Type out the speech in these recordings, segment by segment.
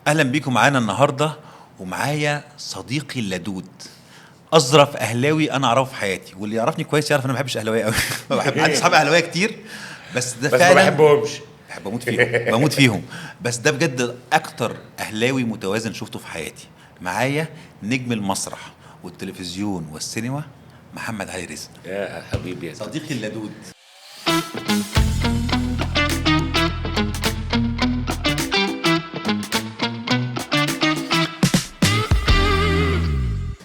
اهلا بيكم معانا النهارده، ومعايا صديقي اللدود، اظرف اهلاوي انا اعرفه في حياتي. واللي يعرفني كويس يعرف انا ما بحبش اهلاويه قوي. ما بحب، عندي اصحاب اهلاويه كتير بس ده بس ما فعلا بحبهمش. بحب اموت فيهم، بموت فيهم. بس ده بجد اكتر اهلاوي متوازن شفته في حياتي. معايا نجم المسرح والتلفزيون والسينما، محمد علي رزق. يا حبيبي يا صديقي اللدود.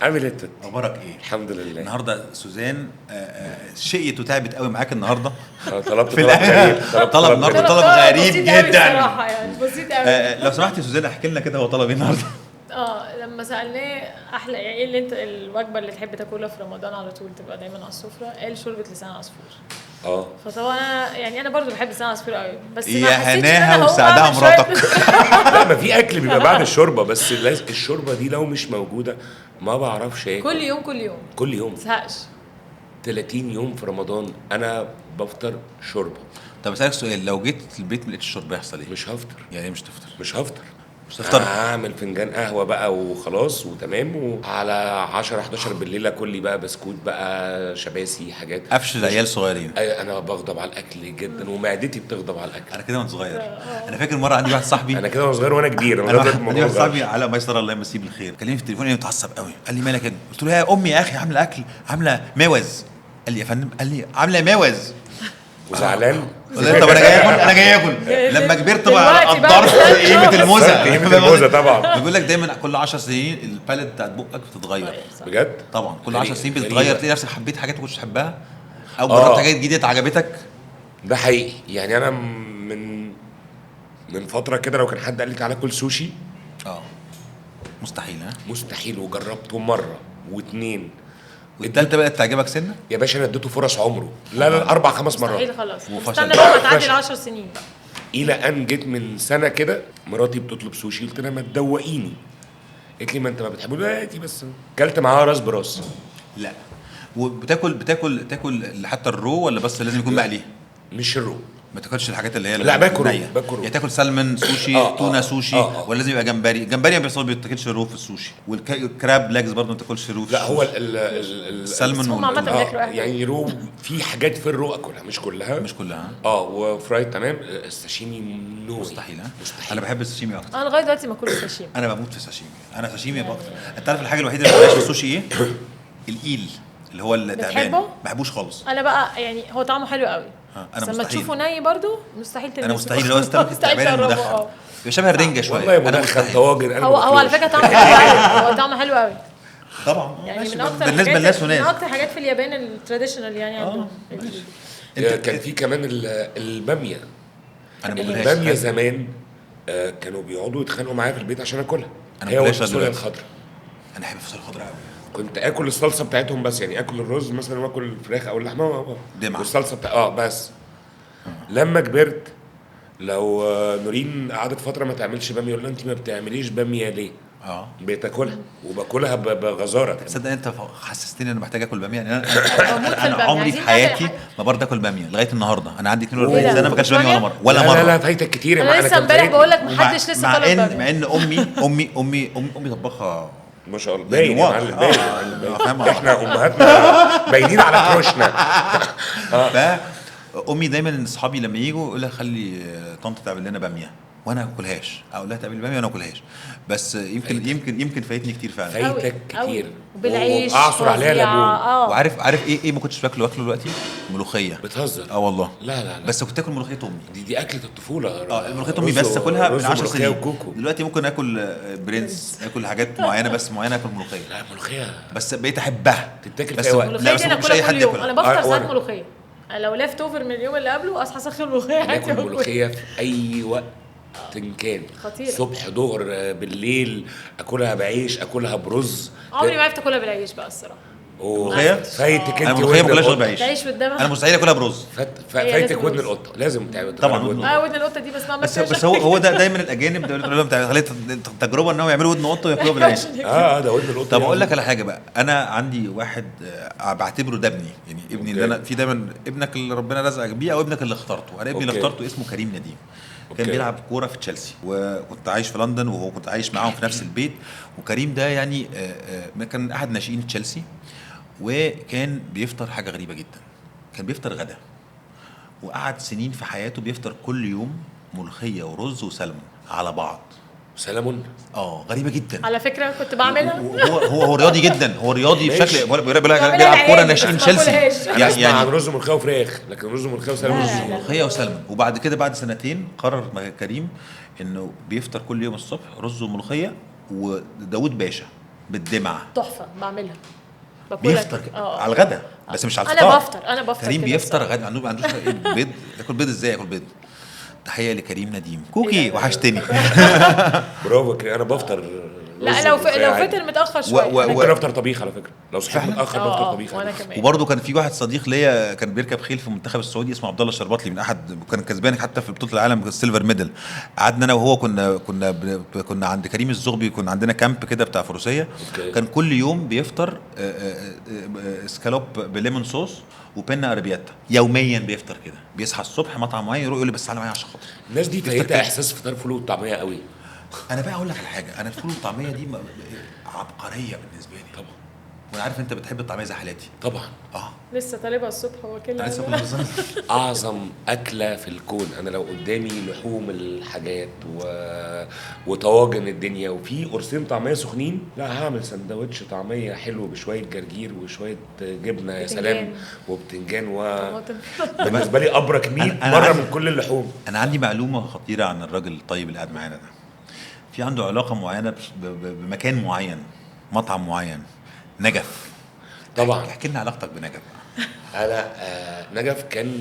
عامل انت؟ اخبارك ايه؟ الحمد لله. النهارده سوزان شقيت وتعبت قوي معاك النهارده. طلبت في طلب غريب. طلب النهارده طلب غريب جدا. بصراحة يعني بسيط قوي. لو سمحت يا سوزان احكي لنا كده هو طلب ايه النهارده؟ لما سألناه احلى يعني ايه اللي انت الوجبة اللي تحب تاكلها في رمضان على طول تبقى دايما على السفرة، قال شوربة لسان عصفور. فطبعا انا برضو بحب لسان عصفور قوي، بس ما يا حسيتش هناها ان انا وسعدها هقوم أعمل مراتك. شوية- لا، ما في اكل بيبقى بعد الشوربه، بس الشوربه دي لو مش موجوده ما بعرفش اكل. كل يوم كل يوم ما تزهقش. 30 يوم في رمضان انا بفطر شوربه. طب اسالك سؤال، لو جيت البيت ما لقيتش الشوربه يحصل ايه؟ مش هفطر. يعني ايه مش تفطر؟ مش هفطر. مش تفطر؟ هعمل فنجان قهوه بقى وخلاص وتمام، وعلى 10 11 بالليل اكل لي بقى بسكوت بقى شباسي حاجات. قفش العيال صغيرين. انا بغضب على الاكل جدا ومعدتي بتغضب على الاكل. انا كده وانا صغير، انا فاكر مره عندي واحد صاحبي، انا كده وانا صغير وانا كبير. انا عندي واحد صاحبي على ما يسر الله يمسيه بالخير، كلمني في التليفون متعصب قوي، قال لي مالك كده؟ قلت له يا امي يا اخي عامله اكل، عامله موز. قال لي يا فندم، قال لي عامله موز. وزعلان. قلت له طب انا جاي اكل، انا جاي اكل. لما كبرت بقى دلوقتي بقى قدرت قيمه الموزه. قيمة الموزة طبعا. بيقول لك دايما كل 10 سنين البالت بتاعت بقك بتتغير. بجد؟ طبعا كل غريب- 10 سنين غريبة. بتتغير، تلاقي نفسك حبيت حاجات ما كنتش تحبها، او جربت حاجات جديده عجبتك. ده حقيقي. يعني انا من فتره كده لو كان حد قال لي تعالى كل سوشي مستحيل. ها؟ مستحيل، وجربته مره واتنين. والتالتة بقت تعجبك سنه؟ يا باشا انا اديته فرص عمره، لا 4 5 مرات. مستحيل خلاص، وفشل. استنى لما تعدي فشل. 10 سنين بقى. الى ان جيت من سنه كده مراتي بتطلب سوشي، قلت لها ما تدوقيني. قالت لي ما انت ما بتحبه. لا دي بس كلت معاها راس براس. لا. وبتاكل حتى الرو ولا بس لازم يكون مقلي؟ مش الرو. ما تاكلش الحاجات اللي هي لا، باكل رو، النية. باكل رو. يعني تاكل سلمون سوشي، تونه سوشي، ولا لازم يبقى جمبري؟ جمبري ما بيتاكلش رو في السوشي، والكراب لاجز برضه ما تاكلش رو في لا هو السلمون هم عامة بياكلوا أكل. يعني رو في حاجات في الرو اكلها مش كلها. مش كلها. وفرايد تمام. الساشيمي مستحيل. ها؟ مستحيل. انا بحب الساشيمي اكتر. انا لغايه دلوقتي ما اكلش ساشيمي. انا بموت في الساشيمي. انا ساشيمي يبقى اكتر. انت عارف الحاجه الوحيده اللي ما بحبهاش في السوشي ايه؟ الايل، اللي هو التعبان. بتحبه؟ ما بحبوش خالص. انا بقى يعني هو طعمه حلو قوي، انا بس لما مستحيل. تشوفه ني برضو مستحيل تلمسه. انا مستحيل اللي هو السمك التعبان المدخن، يبقى شبه الرنجه شويه. والله انا مدخن مستحيل. طواجن. أنا هو على باكلوش. فكره طعمه حلو قوي، هو طعمه حلو قوي طبعا يعني. ماشي. من اكتر بالنسبه الحاجات- لناس من وناس. اكتر حاجات في اليابان التراديشنال يعني عندهم. كان في كمان الباميه. انا ما باكلهاش. الباميه زمان كانوا بيقعدوا يتخانقوا معايا في البيت عشان اكلها. أنا هي ما باكلهاش والفاصوليا دلوقتي. الخضراء. انا بحب الفاصوليا الخضراء قوي. كنت اكل الصلصه بتاعتهم بس، يعني اكل الرز مثلا واكل الفراخ او اللحمه دمعة. والصلصه بس. لما كبرت لو نورين قعدت فتره ما تعملش باميه، يقول لها انت ما بتعمليش باميه ليه؟ بتاكلها وباكلها بغزاره. تصدق انت حسستني انا محتاج اكل باميه. يعني بموت في انا البامية. عمري عايزين في نعمل حياتي حاجة. ما برضه اكل باميه لغايه النهارده. انا عندي إيه 42 ده؟ سنه ما اكلتش باميه ولا مره ولا لا مره. لا فايتك كتير يا انا معلم. لسه امبارح بقول لك محدش لسه طلب بامية. مع ان امي طباخه ما شاء الله باين يا معلم، باين يا معلم، باين. فاهم. احنا امهاتنا باينين على كروشنا. امي دايما اصحابي لما يجوا يقول لها خلي طنط تعمل لنا باميه وانا ما اكلهاش، اقول لها تعمل باميه وانا ما اكلهاش. بس يمكن فايتني كتير فعلا. فايتك أوي. كتير. وبالعيش اعصر عليها فظيعة. ليمون. وعارف ايه ما كنتش باكله دلوقتي؟ ملوخيه. بتهزر؟ والله. لا بس كنت اكل ملوخيه امي. دي اكله الطفوله. ملوخيه امي بس اكلها من 10 سنين. وكوكو. دلوقتي ممكن اكل برنس، اكل حاجات معينه بس معينه، اكل ملوخيه. لا ملوخيه بس بقيت احبها. تتاكل بس في أي وقت. لا الملوخيه بس دي انا مش اي اكلها حد كل يوم. ياكلها. انا بفطر ساعات وأنا. ملوخيه. لو ليفت اوفر من اليوم اللي قبله اصحى اسخن ملوخيه عادي ناكل وأكل. ملوخيه في اي وقت كان. خطيرة. صبح ظهر بالليل، اكلها بعيش اكلها برز. عمري ما عرفت اكلها بالعيش بقى الصراحه. ملوخيه؟ فايتك انا انت الملوخيه ما باكلهاش غير ودن بعيش. تعيش قدامها. انا مستحيل اكلها برز. فايتك لازم ودن رز. القطه لازم تعمل طبعاً ودن ودن القطه دي بس ما بس عملتهاش. هو ده دايما الاجانب ده يقول لهم خليت تجربه ان هو يعملوا ودن قطه وياكلوها بالعيش. ده ودن القطه. طب اقول لك على حاجه بقى، انا عندي واحد بعتبره ده ابني، يعني ابني اللي انا في دايما ابنك اللي ربنا رزقك بيه او ابنك اللي اخترته. انا ابني اللي اخترته اسمه كريم نديم. كان بيلعب كوره في تشيلسي، وكنت عايش في لندن وهو كنت عايش معاهم في نفس البيت. وكريم ده يعني كان احد ناشئين تشيلسي، وكان بيفطر حاجه غريبه جدا. كان بيفطر غدا، وقعد سنين في حياته بيفطر كل يوم ملوخيه ورز وسلمون على بعض. سلمون؟ غريبه جدا على فكره كنت بعملها. هو رياضي جدا، هو رياضي بشكل بيلعب كوره ناشئين تشيلسي. يعني عن رز ملوخيه وفراخ، لكن رز ملوخيه وسلمون. رز ملوخيه وسلمون. وبعد كده بعد سنتين قرر كريم انه بيفطر كل يوم الصبح رز وملوخيه وداود باشا بالدمعه. تحفه بعملها. بيفطر على الغدا بس مش على الفطار. انا بفطر كريم بيفطر غدا، ما عندوش بيض. ياكل بيض ازاي؟ ياكل بيض. تحيه لكريم نديم كوكي، وحشتني. برافو. انا بفطر لا لو فطر متاخر شويه ممكن افطر طبيخ على فكره. لو صحيت متاخر بفطر طبيخ. وبرضه كان في واحد صديق ليا كان بيركب خيل في المنتخب السعودي اسمه عبد الله الشرباطلي، من احد كان كسبان حتى في بطوله العالم السيلفر ميدل. قعدنا انا وهو كنا عند كريم الزغبي، كنا عندنا كامب كده بتاع فروسيه. كان كل يوم بيفطر اسكالوب بليمون صوص وبينا اربياتا يوميا. بيفطر كده، بيصحى الصبح مطعم معين يروح يقول لي بس تعالى معايا عشان خاطر. الناس دي فايتها احساس فطار فول وطعميه قوي. انا بقى اقول لك على حاجه، انا الفول والطعميه دي عبقريه بالنسبه لي طبعا. وانا عارف انت بتحب الطعميه زي حالاتي طبعا. لسه طالبها الصبح واكلها. اعظم اكله في الكون. انا لو قدامي لحوم الحاجات وطواجن الدنيا وفي قرصين طعميه سخنين، لا هعمل سندوتش طعميه حلو بشويه جرجير وشويه جبنه يا سلام وبتنجان بالنسبه لي ابرك 100 مره من كل اللحوم. انا عندي معلومه خطيره عن الراجل الطيب اللي قاعد معانا ده. في عنده علاقه معينه بمكان معين، مطعم معين، نجف. طبعا. احكي لنا علاقتك بنجف. انا نجف كان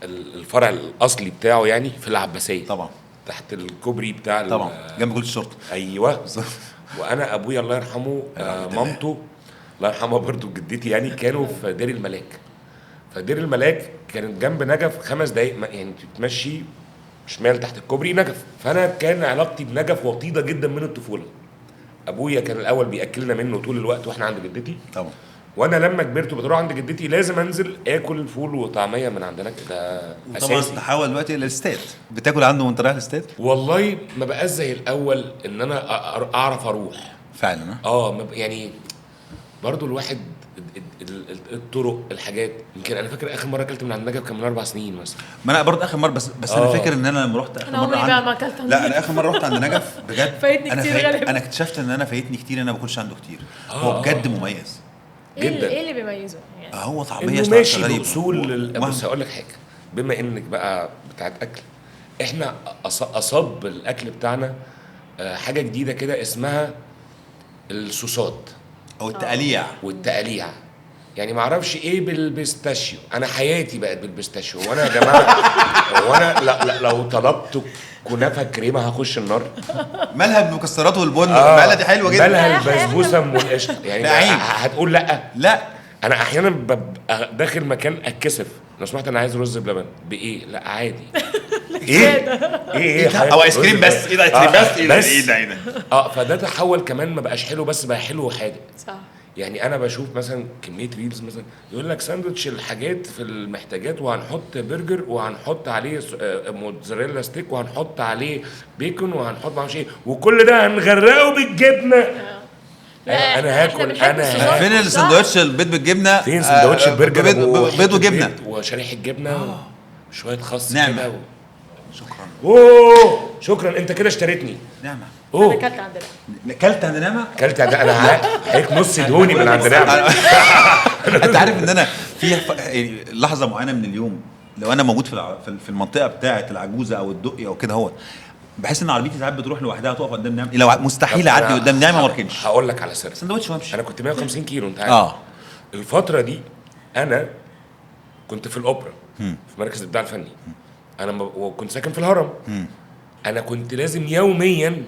الفرع الاصلي بتاعه يعني في العباسيه طبعا، تحت الكوبري بتاع طبعا جنب كليه الشرطه. ايوه. وانا ابويا الله يرحمه مامته الله يرحمها برضو جدتي يعني كانوا في دير الملاك. فدير الملاك كانت جنب نجف 5 دقايق يعني تتمشي شمال تحت الكوبري نجف. فانا كان علاقتي بنجف وطيده جدا من الطفوله. ابويا كان الاول بياكلنا منه طول الوقت واحنا عند جدتي طبعا. وانا لما كبرت وبروح عند جدتي لازم انزل اكل فول وطعميه من عندنا كده اساسي. طبعا تحول دلوقتي الاستاد، بتاكل عنده وانت رايح الاستاد؟ والله ما بقاش زي الاول ان انا اعرف اروح فعلا. يعني برضو الواحد الطرق الحاجات. يمكن انا فاكر اخر مره اكلت من عند نجف كان من 4 سنين مثلا. ما انا برضه اخر مره بس انا فاكر ان انا لما رحت اخر مره ما اكلت. لا انا اخر مره رحت عند نجف بجد فايتني كتير. انا اكتشفت ان انا فايتني كتير، انا ما باكلش عنده كتير. هو بجد مميز جدا. ايه اللي بيميزه يعني؟ هو طعميه ماشي غريبه. باصول. بص هقول لك حاجه، بما انك بقى بتاعت اكل، احنا اصاب الاكل بتاعنا حاجه جديده كده اسمها الصوصات او التقليع. والتقليع يعني ما اعرفش ايه بالبيستاشيو. انا حياتي بقت بالبيستاشيو. وانا يا جماعه وانا لا لو طلبت كنافه كريمه هخش النار. مالها بالمكسرات والبن؟ مالها دي حلوه جدا. مالها البسبوسه والقشطه يعني هتقول لا. انا احيانا ببقى داخل مكان اتكسف، لو سمحت انا عايز رز بلبن بايه؟ لا عادي. ايه او ايس كريم بس. ايه ده ايس كريم بس؟ ايه ده فده تحول كمان ما بقاش حلو بس بقى حلو وحادق. صح. يعني انا بشوف مثلا كميه ريلز مثلا يقول لك ساندوتش الحاجات في المحتاجات وهنحط برجر وهنحط عليه موتزاريلا ستيك وهنحط عليه بيكون وهنحط معرفش ايه وكل ده هنغرقه بالجبنه. انا هاكل. فين السندوتش البيض بالجبنه؟ فين سندوتش البرجر بيض وجبنه وشريحه الجبنه وشويه خس كده. شكرا. شكرا. انت كده اشتريتني. نعمه. انا اكلت عندنا. اكلت عند نعمه. اكلت عند انا هيك نص دهوني من عند نعمه. انت عارف ان انا في لحظه معينه من اليوم لو انا موجود في المنطقه بتاعه العجوزه او الدقي او كده هو بحس ان عربيتي ساعات بتروح لوحدها تقف قدام نعمه. لو مستحيل اعدي قدام نعمه ما اركنش. هقول لك على سر سندوتش وامشي. انا كنت 150 كيلو انت عارف. الفتره دي انا كنت في الاوبرا في مركز الابداع الفني. انا وكنت ساكن في الهرم. انا كنت لازم يوميا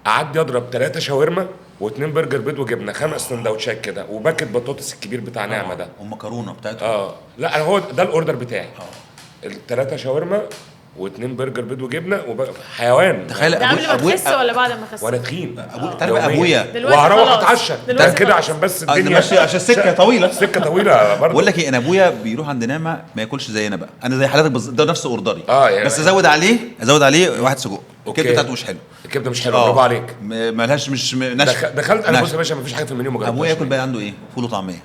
اعدي اضرب 3 شاورما و2 برجر بيض وجبنه 5 سندوتشات كده وباكت بطاطس الكبير بتاع نعمه ده والمكرونه بتاعته. لا انا هو ده الاوردر بتاعي. ال3 شاورما و2 برجر بيض وجبنه حيوان. تخيل ده قبل ما تخس ولا بعد ما خس؟ وانا تخين تعرف ابويا وهروح اتعشى ده كده عشان بس الدنيا ماشي عشان السكه طويله. سكه طويله برضه. بقول لك ايه، انا ابويا بيروح عند نعمه ما ياكلش زينا بقى، انا زي حالاتك ده نفس اوردري. يعني بس ازود عليه واحد سجق. الكبده بتاعته مش حلو. الكبده مش حلوه، برافو عليك. مالهاش مش ناشفه. دخلت انا بص يا باشا، مفيش حاجه في المنيو ما جربتهاش. ابويا ياكل بقى عنده ايه؟ فول وطعميه.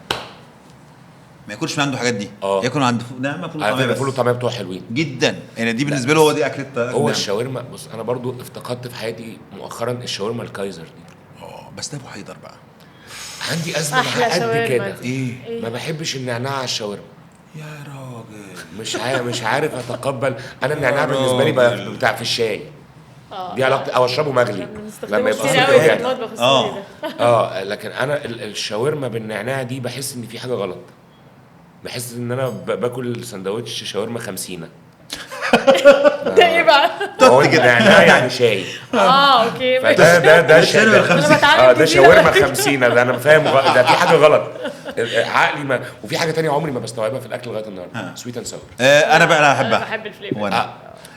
ما ياكلش من عنده الحاجات دي. ياكل عند نعمه فول وطعميه. الفول والطعميه بتوعه حلوين جدا يعني، دي بالنسبه له هو دي اكلته. هو الشاورما. بص انا برضو افتقدت في حياتي مؤخرا الشاورما الكايزر دي. بس ده ابو حيدر بقى. عندي ازمه مع قد كده. ايه ما بحبش النعناع على الشاورما يا راجل. مش عارف اتقبل. انا النعناع بالنسبه لي بتاع في الشاي دي علاقتي، او اشربه مغلي لما يبقى لكن انا الشاورما بالنعناع دي بحس ان في حاجه غلط. بحس ان انا باكل سندوتش شاورما 50. ده ايه بقى؟ هو النعناع يعني شاي. اوكي ده شاورما 50. ده انا فاهم ده في حاجه غلط. عقلي ما. وفي حاجه تانية عمري ما بستوعبها في الاكل لغايه النهارده، سويت اند ساور. انا بقى انا احبها. بحب الفليفر.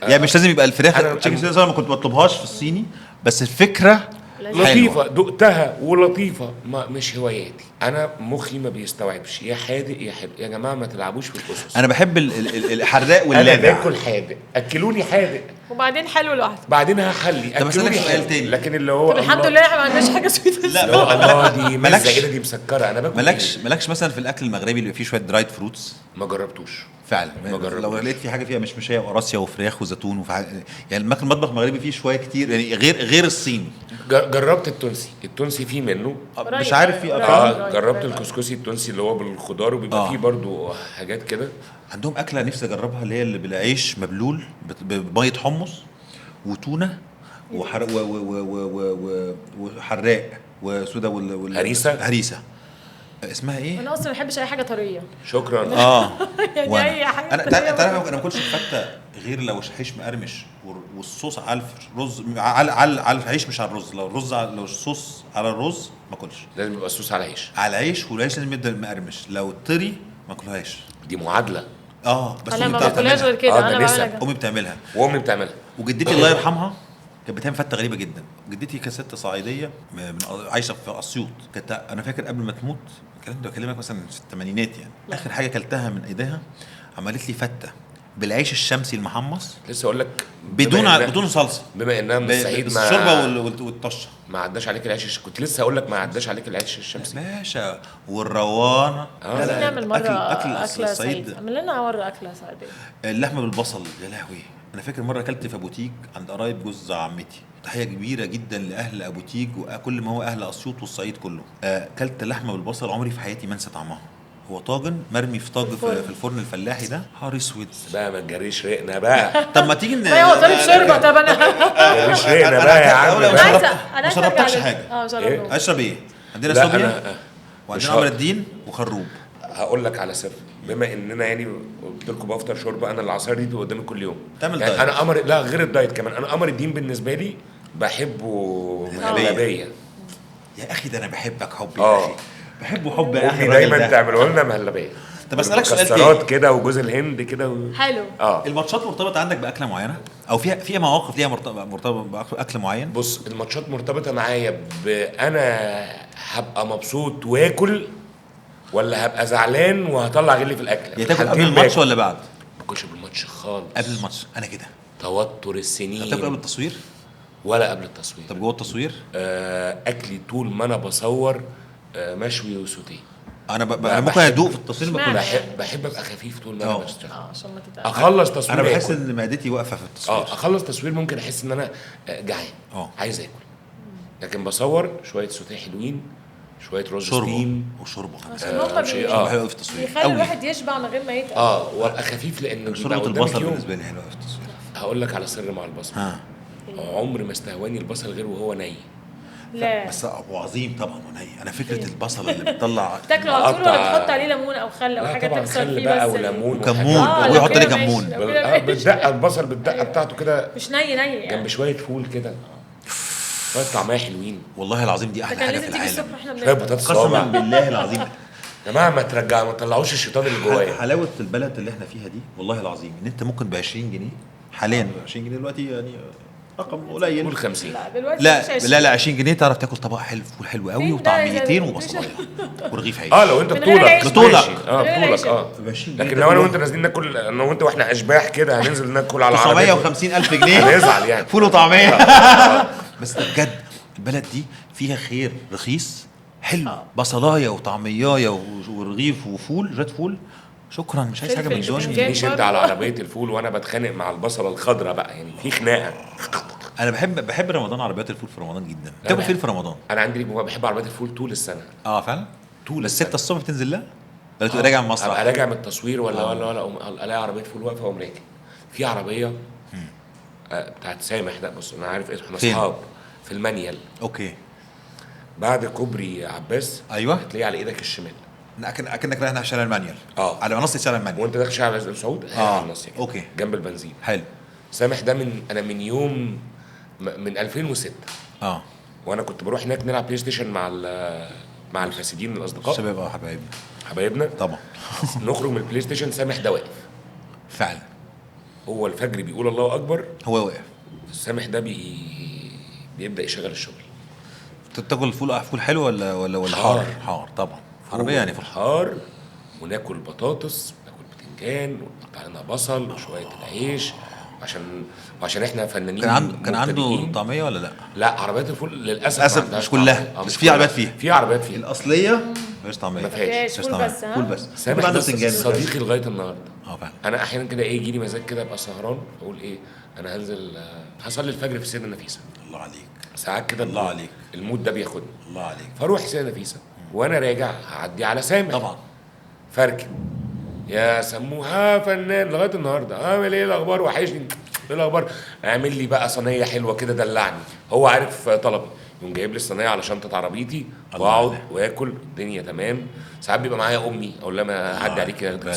يعني مش لازم يبقى الفراخ تشيكن سويت ما كنت بطلبهاش في الصيني، بس الفكره لطيفه دقتها ولطيفه. مش هواياتي، انا مخي ما بيستوعبش يا حادق يا حلو. يا جماعه ما تلعبوش في القصص. انا بحب الحراق واللاذع. انا باكل حادق، اكلوني حادق وبعدين حلو لوحده، بعدين هحلي. طب اكلوني سؤال تاني. لكن اللي هو طب الحمد لله احنا ما عندناش حاجه سويت. لا الله دي ملكش دي مسكره. انا باكل. مالكش مثلا في الاكل المغربي اللي فيه شويه درايد فروتس؟ ما جربتوش فعلا. لو لقيت في حاجه فيها مشمشيه وقراصيه وفراخ وزيتون يعني المطبخ المغربي فيه شويه كتير يعني غير الصيني. جربت التونسي فيه منه مش عارف فيه جربت الكسكسي التونسي اللي هو بالخضار وبيبقى فيه برضو حاجات كده. عندهم اكله نفسي اجربها اللي هي اللي بالعيش مبلول بميه حمص وتونه وحراق وسودا هريسه. اسمها ايه؟ انا اصلا ما بحبش اي حاجه طريه. شكرا. يعني اي حاجه انا تعرف انا ما كنتش فته غير لو عيش مقرمش والصوص على الرز على العيش، مش على الرز. لو الصوص على الرز ما اكلش. لازم يبقى الصوص على العيش. على العيش، والعيش لازم يبقى مقرمش. لو طري ما اكلهاش. دي معادله. بس انا ما باكلهاش غير كده. انا بعملها. امي بتعملها. وجدتي الله يرحمها كانت بتعمل فته غريبه جدا. جدتي كانت ست صعيديه عايشه في اسيوط. كانت انا فاكر قبل ما تموت، الكلام ده بكلمك مثلا في الثمانينات يعني، اخر حاجه اكلتها من ايديها عملت لي فته بالعيش الشمسي المحمص. لسه اقول لك بدون صلصه. بما انها من الصعيد الشوربه والطشه. ما عداش عليك العيش. كنت لسه اقول لك ما عداش عليك العيش الشمسي باشا والروانه. لا نعمل مره اكل الصعيد. عمل لنا مره اكله صعيديه. اللحمه بالبصل يا لهوي. انا فاكر مره اكلت في ابو تيج عند قرايب جوز عمتي. تحيه كبيره جدا لاهل ابو تيج وكل ما هو اهل اسيوط والصعيد كله. اكلت لحمه بالبصل عمري في حياتي ما انسى طعمها. هو طاجن مرمي في في الفرن الفلاحي ده. حار اسود بقى. ما تجريش ريقنا بقى. طب ما تيجي هو طالب شوربه. طب انا تجريش ريقنا بقى يا عم. ما شربتكش حاجه. اشرب ايه؟ عندنا صوبيا وعندنا عمر الدين وخروب. هقول لك على سر. بما اننا يعني قلت لكم بفطر شوربه، انا العصاير دي قدامي كل يوم. تعمل يعني دايت. انا قمر. لا غير الدايت كمان، انا قمر الدين بالنسبه لي بحبه مهلبيه. يا اخي ده انا بحبك حب يا اخي. بحبه حب يا اخي. دايما تعملوا لنا مهلبيه. طب اسالك سؤال تاني كده وجوز الهند كده حلو. الماتشات مرتبطه عندك باكله معينه او فيها مواقف ليها مرتبطه باكل معين؟ بص الماتشات مرتبطه معايا انا هبقى مبسوط واكل ولا هبقى زعلان وهطلع غلي في الاكل. يا تاكل قبل الماتش ولا بعد؟ ما باكلش قبل الماتش خالص. قبل الماتش انا كده. توتر السنين. بتاكل قبل التصوير ولا قبل التصوير؟ طب جوه التصوير؟ اكلي طول ما انا بصور مشوي وسوتيه. انا ممكن ادوق في التصوير. بحب ابقى خفيف طول ما انا بشتغل عشان ما تتقل. اخلص تصوير انا بحس ان معدتي واقفه في التصوير. اخلص تصوير ممكن احس ان انا جعان عايز اكل، لكن بصور شويه سوتيه حلوين، شويه رز ستيم وشوربه. حلو في التصوير. يخلي الواحد يشبع من غير ما يتقل. وابقى خفيف لان شوربه البصل بالنسبه لي حلوه في التصوير. هقول لك على سر مع البصل. عمر ما استهواني البصل غير وهو ني. لا بس ابو عظيم طبعا وني. انا فكره البصل اللي بتطلع تاكله على طول ولا تحط عليه ليمون او خل او حاجه تكسر فيه بقى وليمون وكمون ويحط عليه كمون. بالدقه البصل بالدقه بتاعته كده مش ني يعني. جنب شويه فول كده شويه طعمها حلوين. والله العظيم دي احلى حاجه في العالم. شويه بطاطس قسما بالله العظيم. يا جماعه ما تطلعوش الشيطان اللي جوايا. حلاوه البلد اللي احنا فيها دي والله العظيم ان انت ممكن ب 20 جنيه حاليا 20 جنيه دلوقتي يعني رقم قليل. قول 50. لا دلوقتي لا 20 جنيه تعرف تاكل طبق حلو فول حلو قوي فين ده وطعميتين يا وبصلايه ورغيف عيش. لو انت من غير بطولك عيش. بطولك. ماشي. من غير عيش. لكن لو انا وانت نازلين ناكل، انا وانت واحنا اشباح كده هننزل ناكل على العربيه 950,000 جنيه هنزعل يعني. فول وطعميه. بس ده بجد البلد دي فيها خير رخيص حلو، بصلايه وطعميايه ورغيف وفول ريد فول، شكرا مش عايز حاجه من فلفل الدنيا. وبتنجان. مش انت على عربيه الفول وانا بتخانق مع البصله الخضراء بقى، يعني في خناقه. انا بحب رمضان، عربيات الفول في رمضان جدا. لا، تاكل فين في رمضان؟ انا عندي بحب عربيات الفول طول السنه. فعلا طول بس السنة. 6 الصبح بتنزل لها ولا تبقى راجع من المسرح؟ ابقى راجع من التصوير ولا الاقي عربيه فول واقفه واقوم راكب. في عربيه بتاعت سامح ده، بص انا عارف اسمه، احنا فين؟ اصحاب في المانيال اوكي. بعد كوبري عباس. ايوه. هتلاقيه على ايدك الشمال. اكنك رايح ناحيه شارع المانيال. على منصه شارع المانيال وانت داخل شارع السعود على النص يعني. اوكي. جنب البنزين. حلو. سامح ده انا من يوم من 2006 وانا كنت بروح هناك نلعب بلاي ستيشن مع الفاسدين الاصدقاء شباب حبايبنا طبعا. نخرج من البلاي ستيشن سامح ده واقف فعلا. هو الفجر بيقول الله اكبر، هو واقف. سامح ده بيبدا يشغل الشغل. تاكل فول حلو ولا حار طبعا. عربيه يعني فول حار، وناكل بطاطس، ناكل بتنجان، ونقطع لنا بصل وشويه العيش عشان احنا فنانين. كان عنده طعميه ولا لا؟ لا، عربيات الفول للاسف مش كلها، بس في عربيات فيها. في عربيات فيها الاصليه مفيش طعميه. ما فيهاش فول بس. فول بس. سامح ده صديقي لغايه النهارده. فعلا. انا احيانا كده يجي لي مزاج كده ابقى سهران اقول انا هنزل هصلي الفجر في سيدنا نفيسه. الله عليك. ساعات كده الله عليك. المود ده بياخدني. الله عليك. فاروح سيدنا نفيسه وانا راجع هعدي على سامح طبعا. فركب يا سموها فنان لغايه النهارده، عامل ايه الاخبار، وحشني، ايه الاخبار، اعمل لي بقى صينيه حلوه كده دلعني. هو عارف طلبي، يقوم جايب لي الصينيه على شنطه عربيتي واقعد واكل الدنيا تمام. ساعات بيبقى معايا امي اقول لها اعدي عليك كده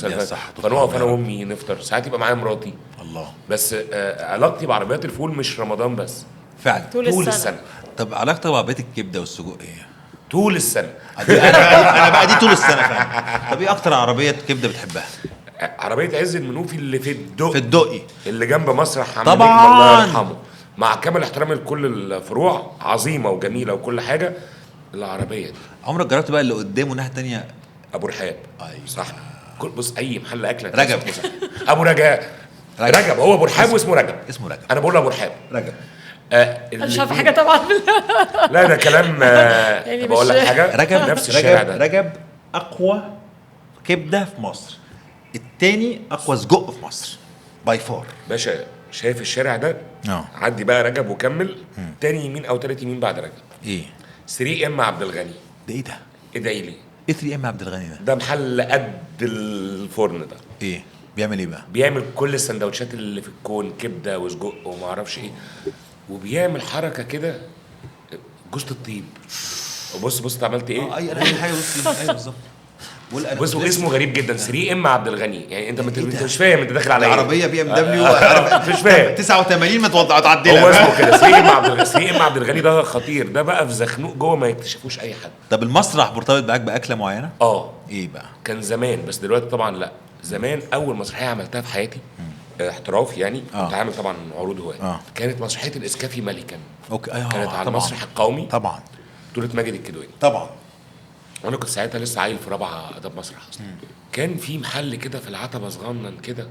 فنقف انا وامي نفطر. ساعات يبقى معايا مراتي. الله. بس علاقتي بعربيات الفول مش رمضان بس، فعلا طول السنه. طب علاقتك بعربيات الكبده والسجق ايه؟ طول السنه. انا بقى دي طول السنه فعلا. طب ايه اكتر عربيه كبده بتحبها؟ عربيه عز المنوفي اللي في الدقي اللي جنب مسرح عم طبعا. الله يرحمه، مع كامل احترامي لكل الفروع، عظيمه وجميله وكل حاجه. العربيه دي عمرك جربت بقى اللي قدامه ناحيه تانية؟ ابو رحاب. أيوة. صح. بص اي محل اكله رجب. ابو رجاء. رجب هو ابو رحاب واسمه رجب. اسمه رجب. انا بقول ابو رحاب. رجب. مش عارفه حاجه طبعا. لا ده كلام يعني بقول لك حاجه. رجب نفس الشارع ده. رجب اقوى كبده في مصر، التاني اقوى سجق في مصر باي فار. باشا شايف الشارع ده؟ عدي بقى رجب وكمل تاني يمين او تالت يمين بعد رجب. ايه 3 ام عبد الغني. ده ايه ده؟ ادعي لي. ايه 3 ام عبد الغني ده؟ ده محل قد الفرن ده. ايه بيعمل ايه بقى؟ بيعمل كل السندوتشات اللي في الكون، كبده وسجق وما اعرفش ايه، وبيعمل حركه كده جوزة الطيب. وبص انت عملت ايه؟ انا حاجه ايوه بالظبط. بص اسمه غريب جدا، 3 ام عبد الغني. يعني انت مش فاهم انت داخل على ايه. عربيه بي ام دبليو مش فاهم 89 ما تعدلها. هو اسمه كده 3 ام عبد الغني. ده خطير، ده بقى في زخنوق جوه ما يكتشفوش اي حد. طب المسرح مرتبط معاك باكله معينه؟ ايه بقى؟ كان زمان، بس دلوقتي طبعا لا. زمان اول مسرحيه عملتها في حياتي احتراف يعني. كنت عامل طبعا عروض هوايه. كانت مسرحيه الاسكافي ملكا. اوكي. كانت على المسرح القومي طبعا، بطولة ماجد الكدواني طبعا. وانا كنت ساعتها لسه عيل في رابعه اداب مسرح اصلا. كان في محل كده في العتبه صغنن كده،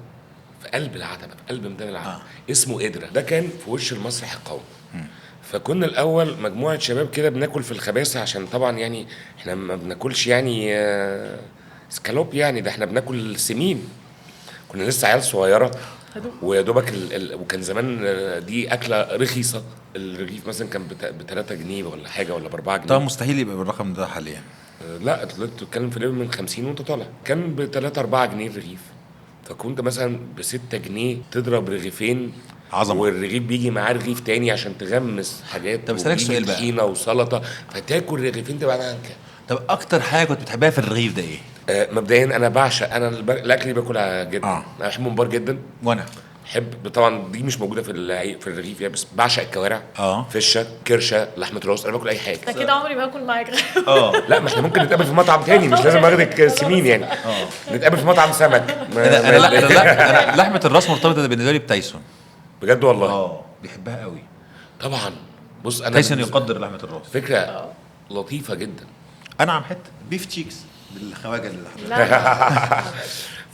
في قلب العتبه، في قلب ميدان العتبه، اسمه قدره. ده كان في وش المسرح القومي. فكنا الاول مجموعه شباب كده بناكل في الخباثه، عشان طبعا يعني احنا ما بناكلش يعني سكالوب يعني، ده احنا بناكل سمين. كنا لسه عيال صغيره ويا دوبك وكان زمان دي اكله رخيصه. الرغيف مثلا كان ب 3 جنيه ولا حاجه، ولا ب 4 جنيه. طبعا مستحيل يبقى بالرقم ده حاليا. لا انت بتتكلم في ليفل من 50 وانت طالع. كان ب 3 4 جنيه الرغيف، فكنت مثلا ب 6 جنيه تضرب رغيفين عظمه، والرغيف بيجي معاه رغيف تاني عشان تغمس حاجات. طب اسالك سؤال بقى، طحينه وسلطه، فتاكل رغيفين تبقى عنك. طب اكتر حاجه كنت بتحبها في الرغيف ده ايه؟ مبدئيا انا بعشق الاكل اللي باكلها جدا. انا بحب ممبار جدا. وانا بحب طبعا دي مش موجوده في الرغيف يعني، بس بعشق الكوارع. فشه، كرشه، لحمه راس، انا باكل اي حاجه. انا كده عمري ما باكل معاك. لا ما احنا ممكن نتقابل في مطعم تاني، مش لازم اخدك سمين يعني. نتقابل في مطعم سمك. انا لحمه الراس مرتبطه بالنسبه لي بتايسون. بجد والله. بيحبها قوي طبعا. بص انا تايسون يقدر لحمه الراس. فكره لطيفه جدا. انا عم حته بيف تشيكس بالخواجه اللي لا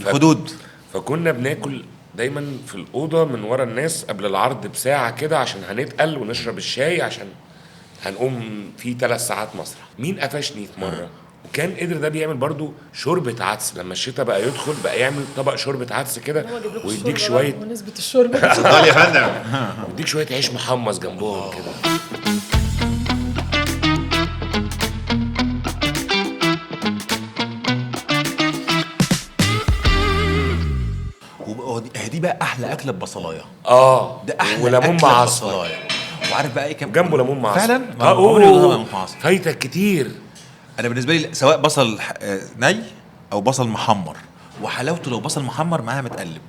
الخدود. فكنا بناكل دايما في الاوضه من ورا الناس قبل العرض بساعه كده عشان هنتقل ونشرب الشاي عشان هنقوم في 3 ساعات مسرح. مين قفشني في مره وكان قدر ده بيعمل برضو شوربه عدس لما الشتاء بقى يدخل بقى يعمل طبق شوربه عدس كده ويديك شويه بمناسبه الشوربه اتفضل يا فندم. ويديك شويه عيش محمص جنبهم كده. دي بقى احلى اكله ببصلايه. ده احلى وليمون أكلة مع عصفر. ببصلايه. وعارف بقى ايه كان جنبه ليمون مع عصفر. فعلا اوه فايتك كتير. انا بالنسبه لي سواء بصل ني او بصل محمر، وحلاوته لو بصل محمر معاها متقلب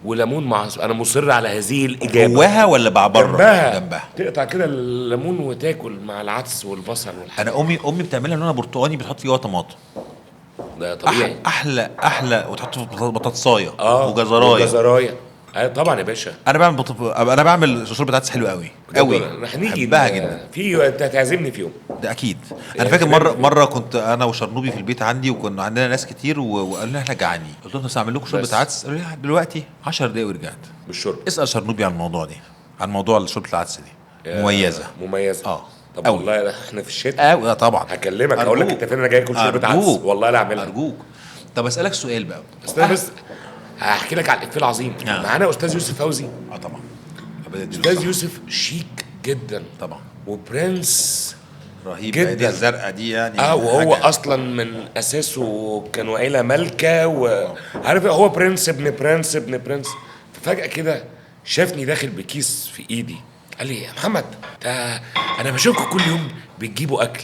وليمون مع عصفر. انا مصر على هذه الاجابه. جواها ولا بره؟ جنبها تقطع كده الليمون وتاكل مع العدس والبصل والحاجات. انا امي بتعملها لونها برتقاني بتحط فيه طماطم. ده طبيعي. احلى وتحط بطاطسايه وجزرايه. طبعا يا باشا. انا بعمل شوربه عدس حلوه قوي قوي. رح نيجي بحبها جدا. انت هتعزمني في يوم. ده اكيد. انا فاكر مره كنت انا وشرنوبي في البيت عندي وكنا عندنا ناس كتير وقالوا لنا احنا جعانين. قلت لهم بس اعمل لكم شوربه عدس. قالوا لي دلوقتي 10 دقايق ورجعت بالشرب. اسال شرنوبي عن الموضوع دي، عن موضوع شوربه العدس دي. مميزه. طب والله احنا في الشتاء طبعا هكلمك اقول لك انت فين. انا جاي اكل شوربه عدس والله لا اعملها. ارجوك. طب اسالك سؤال بقى. بس هحكي لك على الإفيه العظيم. معانا استاذ يوسف فوزي. طبعا استاذ يوسف شيك جدا طبعا وبرنس رهيب جدا. دي الزرقاء دي يعني وهو اصلا من اساسه كانوا عيله مالكه وعارف هو برنس ابن برنس ابن برنس. ففجاه كده شافني داخل بكيس في ايدي قال لي يا محمد ده انا بشوفكم كل يوم بتجيبوا اكل.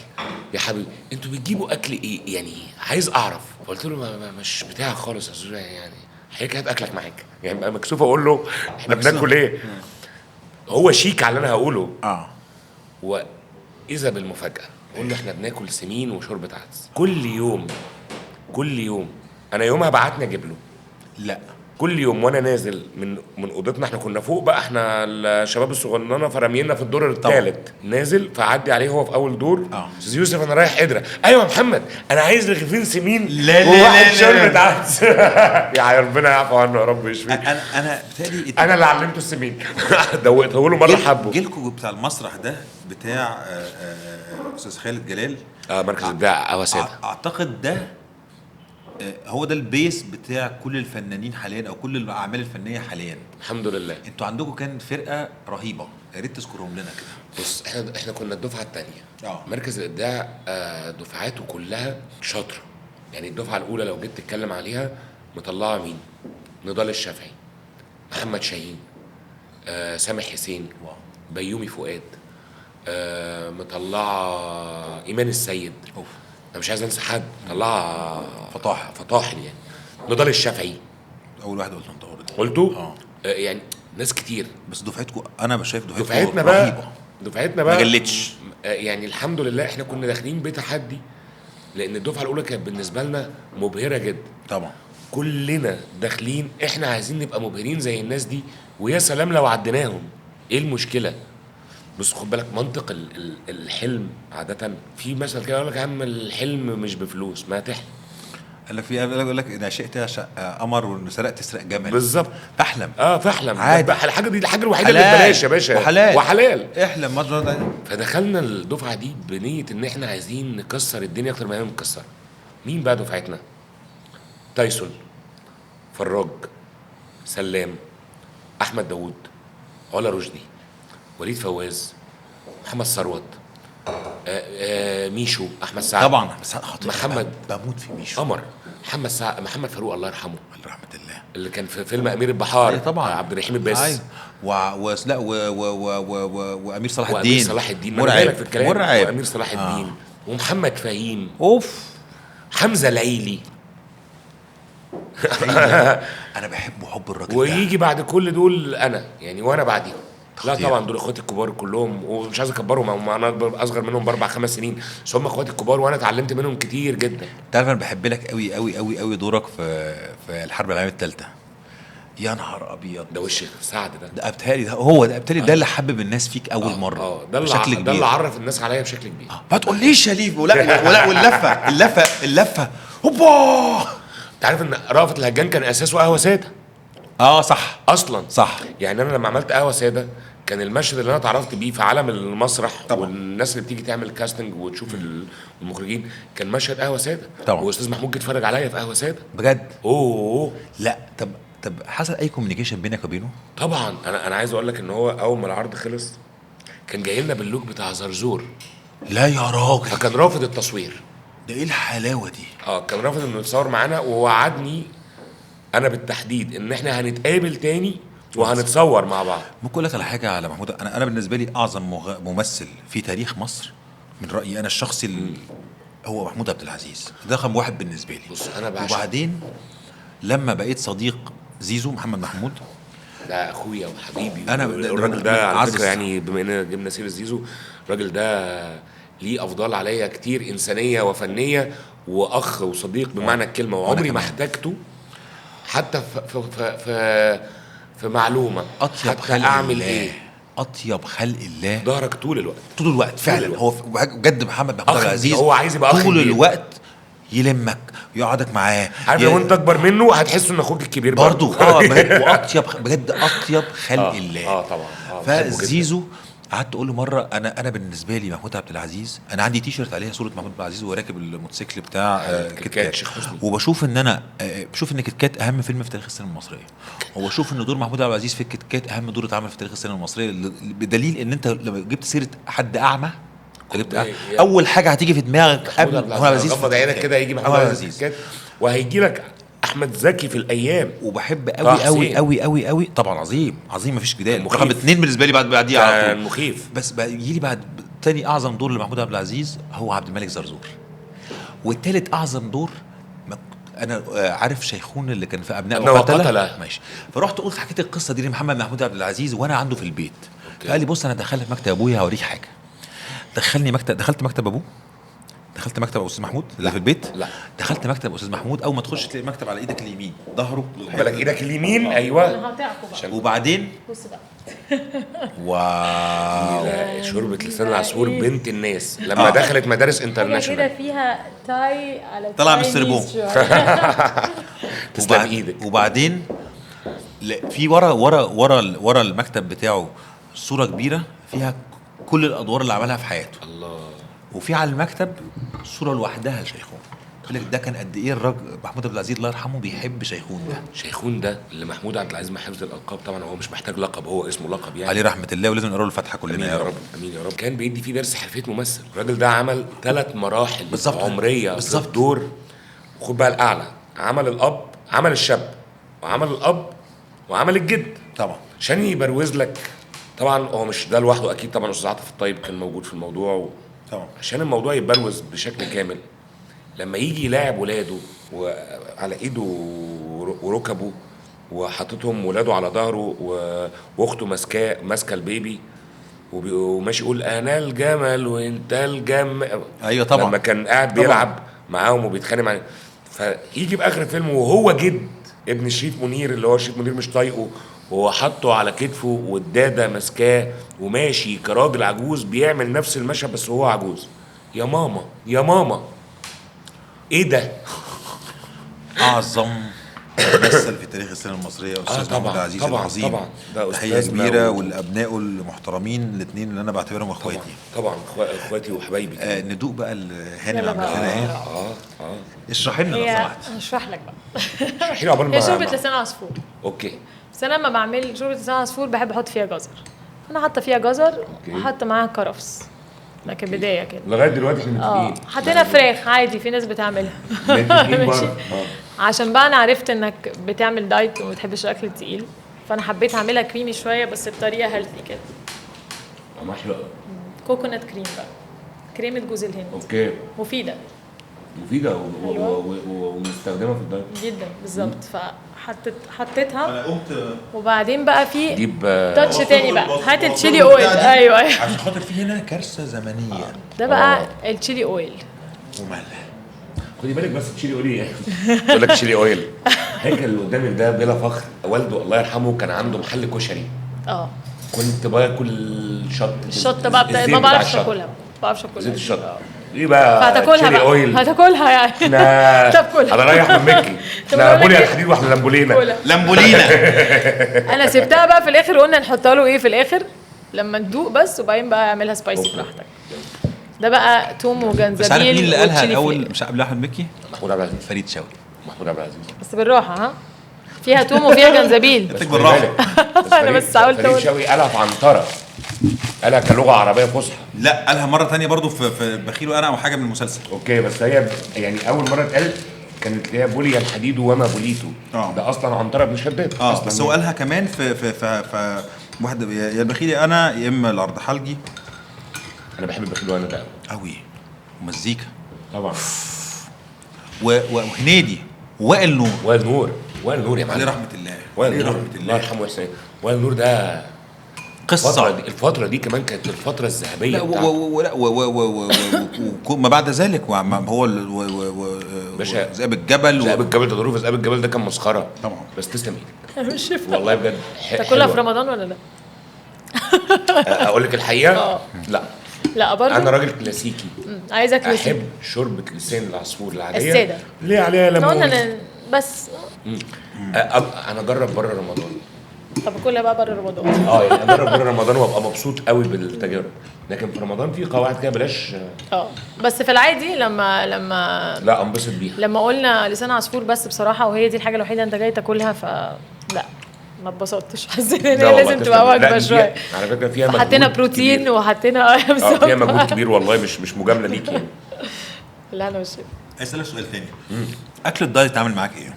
يا حبيبي انتوا بتجيبوا اكل ايه يعني عايز اعرف. فقلت له مش بتاعك خالص يا زوزو يعني حضرتك هات اكلك معاك. يعني بقى مكسوف اقول له احنا بناكل ايه. هو شيك على اللي انا هقوله. واذا بالمفاجاه اقول له احنا بناكل سمين وشوربه عدس كل يوم. انا يومها بعتني اجيب له. لا كل يوم وانا نازل من اوضتنا. احنا كنا فوق بقى احنا الشباب الصغننه فرامينا في الدور الثالث. نازل فعدي عليه هو في اول دور. استاذ يوسف انا رايح قدره. ايوه يا محمد انا عايز رغيفين سمين وواحد شوربه عدس. يا ربنا يعفو عنه يا رب يشفيه. انا بتهيألي انا اللي علمته السمين. دوقته له مره حبه. جيلكم بتاع المسرح ده بتاع استاذ خالد جلال مركز الابداع اواساد. اعتقد ده هو ده البيس بتاع كل الفنانين حاليا او كل الاعمال الفنيه حاليا. الحمد لله. انتوا عندكم كان فرقه رهيبه يا ريت تذكرهم لنا كده. بص احنا كنا الدفعه الثانيه. مركز الابداع دفعاته كلها شاطره. يعني الدفعه الاولى لو جيت تتكلم عليها مطلعه مين؟ نضال الشافعي، محمد شاهين، سامح حسين، بيومي فؤاد، مطلعه ايمان السيد. انا مش عايز انسى حد. طلعها فطاحل يعني. نضال الشافعي اول واحد قلته. يعني ناس كتير. بس دفعتكم انا شايف دفعتنا رهيبه. دفعتنا بقى ما جلتش. يعني الحمد لله احنا كنا داخلين بتحدي لان الدفعه الاولى كانت بالنسبه لنا مبهره جدا. طبعا كلنا داخلين احنا عايزين نبقى مبهرين زي الناس دي ويا سلام لو عديناهم. ايه المشكله؟ بس خد بالك منطق الحلم عاده في مثل كده يقول لك يا عم الحلم مش بفلوس ما تحلم. قال لك يقول لك ان عشقت قمر وان سرقت تسرق جمل. بالظبط. فاحلم. فاحلم عادي. الحاجه دي الحاجه الوحيده اللي ببلاش يا باشا. وحلال. احلم مجرد. فدخلنا الدفعه دي بنيه ان احنا عايزين نكسر الدنيا اكتر ما هي متكسره. مين بقى دفعتنا؟ تايسون، فراج، سلام، احمد داوود، علا رشدي، وليد فواز، محمد ثروت، ميشو، احمد سعد. طبعا محمد بموت في ميشو. قمر. محمد فاروق الله يرحمه. رحمه الله. اللي كان في فيلم امير البحار. طبعا عبد الرحيم الباس. وامير صلاح الدين. وامير صلاح الدين مرعب في الكلام. وامير صلاح الدين. ومحمد فهيم. حمزه العيلي. انا بحبه حب الراجل. ويجي بعد كل دول انا يعني وانا بعديهم. لا طبعا دول اخواتي الكبار كلهم ومش عايز اكبرهم. انا اصغر منهم ب4-5 سنين بس هم اخواتي الكبار وانا اتعلمت منهم كتير جدا. تعرف انا بحب لك قوي قوي قوي قوي دورك في الحرب العالميه الثالثه يا نهار ابيض، ده وش سعد ده ابتهالي، ده اللي حبب الناس فيك اول مره. ده بشكل اللي ده اللي عرف الناس عليا بشكل كبير. ما تقوليش يا ليف ولا واللفه هوبا. انت عارف ان رأفت الهجان كان اساسه قهوه ساده؟ صح اصلا صح. يعني انا لما عملت قهوه ساده كان المشهد اللي انا اتعرفت بيه في عالم المسرح طبعا. والناس اللي بتيجي تعمل كاستنج وتشوف المخرجين كان مشهد قهوه ساده طبعا. واستاذ محمود جه اتفرج عليا في قهوه ساده بجد. اوه لا طب حصل اي كوميونيكيشن بينك وبينه؟ طبعا. انا عايز اقول لك ان هو اول ما العرض خلص كان جاي لنا باللوك بتاع زرزور. لا يا راجل. فكان رافض التصوير. ده ايه الحلاوه دي؟ كان رافض انه يتصور معانا ووعدني انا بالتحديد ان احنا هنتقابل تاني وهنتصور مع بعض. ممكن اقول لك على حاجه على محمود؟ انا بالنسبه لي اعظم ممثل في تاريخ مصر من رايي انا الشخصي هو محمود عبد العزيز. ده رقم واحد بالنسبه لي. بص انا بعشق. وبعدين لما بقيت صديق زيزو محمد محمود، ده اخويا وحبيبي. انا الراجل ده على فكره يعني بما اننا جبنا سيره زيزو، الراجل ده ليه افضال عليا كتير انسانيه وفنيه واخ وصديق بمعنى الكلمه، وعمري ما احتاجته حتى في معلومه حتى اعمل ايه. اطيب خلق الله ظهرك طول الوقت فعلا. هو بجد محمد محمود عبد العزيز هو عايز يبقى طول الوقت يلمك يقعدك معاه. عارف لو انت اكبر منه هتحس ان اخوك الكبير برضه. واطيب بجد اطيب خلق الله. طبعا. فزيزو قعدت اقول له مره انا بالنسبه لي محمود عبد العزيز، انا عندي تيشرت عليها صوره محمود عبد العزيز وهو راكب الموتوسيكل بتاع كيت شيخ حسني. وبشوف بشوف ان كيت كات اهم فيلم في تاريخ السينما المصريه، وبشوف ان دور محمود عبد العزيز في كيت كات اهم دور اتعمل في تاريخ السينما المصريه، بدليل ان انت لما جبت سيره حد اعمى اول حاجه هتيجي في دماغك قبل محمود عبد العزيز غمض عينك كده هيجي محمود عبد العزيز وهيجي لك احمد زكي في الايام. وبحب قوي قوي قوي قوي قوي طبعا. عظيم مفيش جدال. رقم 2 بالنسبه لي بعديه على طول. كان مخيف. بس يجي لي بعد تاني اعظم دور لمحمود عبد العزيز هو عبد الملك زرزور. والتالت اعظم دور انا عارف شيخون اللي كان في ابناء وقتله. ماشي. فرحت قلت حكيت القصه دي لمحمد محمود عبد العزيز وانا عنده في البيت. فقال لي بص انا دخلت مكتب ابويا هوريك حاجه. دخلت مكتب ابوه. دخلت مكتب استاذ محمود اللي في البيت. لا دخلت مكتب استاذ محمود. اول ما تخش تلاقي المكتب على ايدك اليمين ظهره بالك ايدك اليمين. ايوه. وبعدين بص بقى واو شوربه لسان العصفور بنت الناس لما دخلت مدارس انترناشونال كده فيها تاي على طلع من السربون. تسلم ايدك. وبعدين في ورا المكتب بتاعه صوره كبيره فيها كل الادوار اللي عملها في حياته. الله. وفي على المكتب صوره لوحدها لشيخون. قال لك ده كان قد ايه الراجل محمود عبد العزيز الله يرحمه بيحب شيخون ده. شيخون ده اللي محمود عبد العزيز مع حفظ الالقاب طبعا هو مش محتاج لقب، هو اسمه لقب يعني عليه رحمه الله ولازم نقرا له الفاتحه كلنا يا رب. امين يا رب. كان بيدي فيه درس حرفيه ممثل. الراجل ده عمل 3 مراحل بالزبط. عمريه بالظبط دور. وخد بقى الاعلى، عمل الاب، عمل الشاب، وعمل الاب، وعمل الجد طبعا عشان يبروز لك. طبعا هو مش ده لوحده اكيد، طبعا استاذ عاطف الطيب كان موجود في الموضوع طبعا عشان الموضوع يبروز بشكل كامل. لما يجي يلاعب ولاده وعلى ايده وركبه وحاططهم ولاده على ظهره واخته ماسكه البيبي وماشي يقول انا الجمل وانت ايوه طبعا. لما كان قاعد بيلعب معاهم وبيتخانق معاهم، فيجي في اخر الفيلم وهو جد ابن شريف منير اللي هو شريف منير مش طايقه وهو حاطه على كتفه والداده ماسكاه وماشي كراجل عجوز بيعمل نفس المشهد بس هو عجوز. يا ماما يا ماما ايه ده؟ اعظم ممثل في تاريخ السينما المصريه استاذ محمود عزيز العظيم. طبعا ده تحيه كبيره والابناء المحترمين الاثنين اللي انا بعتبرهم اخواتي. طبعا اخواتي وحبايبي. ندوق بقى الهانم عملت لنا ايه. اشرحي لنا لو سمحت. اشرح لك بقى. اشرحي لي قبل هي شوربه لسان عصفور. اوكي. بس انا لما بعمل شوربه لسان عصفور بحب احط فيها جزر. انا حاطه فيها جزر وحاطه معاها كرفس لكن بدايه كده. لغايه دلوقتي احنا متفقين. حطينا فراخ عادي في ناس بتعملها. ماشي. عشان بقى انا عرفت انك بتعمل دايت وما بتحبش الاكل التقيل فانا حبيت اعملها كريمي شويه بس بطريقه هيلثي كده. محلى. كوكونات كريم بقى. كريمه جوز الهند. اوكي. مفيده ومستخدمه في الدايت جدا بالظبط. حطيتها انا قمت وبعدين بقى في جيب تاتش تاني بقى. هات التشيلي اويل. ايوه عشان خاطر في هنا كارثه زمنيه. ده بقى التشيلي اويل وملح خدي بالك بس تشيلي اويل. بقول لك تشيلي اويل. هيكل اللي قدامك ده بلا فخر والده الله يرحمه كان عنده محل كشري. كنت باكل الشطه بقى ما بعرفش اكلها. زيت الشطه ايه بقى؟ هتاكلها يعني. طب كلها. انا رايح من مكي. احنا بولي الحديد واحنا لامبولينا. انا سبتها بقى في الاخر، قلنا نحطها له ايه في الاخر لما ندوق بس، وبعدين بقى اعملها سبايسي براحتك. ده بقى توم وجنزبيل. بس عارف مين اللي قالها الاول؟ مش قبل احمد مكي؟ محمود عبد العزيز. فريد شوقي. محمود عبد العزيز. بس بالراحه ها، فيها توم وفيها جنزبيل. بالراحه. انا بس قلت فريد شوقي قالها في عنتره، قالها كلغه عربيه فصحى. لا قالها مره ثانيه برضو في بخيل وانا او حاجه من المسلسل. اوكي بس هي يعني اول مره اتقالت كانت هي بولي الحديد وما بوليته. ده اصلا عنتره بن شداد. بس هو قالها كمان في واحد يا البخيلي انا يا اما الارض حلقي. انا بحب البخيل وانا ده قوي ومزيكا طبعا. وهنيدي وائل نور. وائل نور يا معلم. عليه رحمه الله. وائل نور الله يرحمه ويحسن. وائل نور ده قصه. الفتره دي كمان كانت الفتره الذهبيه. لا وما بعد ذلك هو باشا ذئاب الجبل. ذئاب الجبل ده ظروف ذئاب الجبل ده كان مسخره طبعا. بس تسلم ايدك. انا مش شايفه والله بجد. تاكلها في رمضان ولا لا؟ اقول لك الحقيقه لا برضه انا راجل كلاسيكي. عايزه كلاسيكي. احب شوربه لسان العصفور العاديه الساده ليه عليها ليمون بس. انا اجرب بره رمضان. طب كلها بقى بره رمضان. يعني اجرب بره رمضان وابقى مبسوط قوي بالتجارب، لكن في رمضان في قواعد كده بلاش. بس في العادي لما لا انبسط بيها. لما قلنا لسان عصفور بس بصراحه، وهي دي الحاجه الوحيده انت جاي تاكلها، لا ما اتبسطتش. حسيت ان هي لازم تبقى وجبه شويه. على فكره فيها مجهود حطينا بروتين وحطينا فيها مجهود كبير والله، مش مجامله ليك يعني. لا انا مش عايز اسالك سؤال ثاني. اكل الدايت عامل معاك ايه؟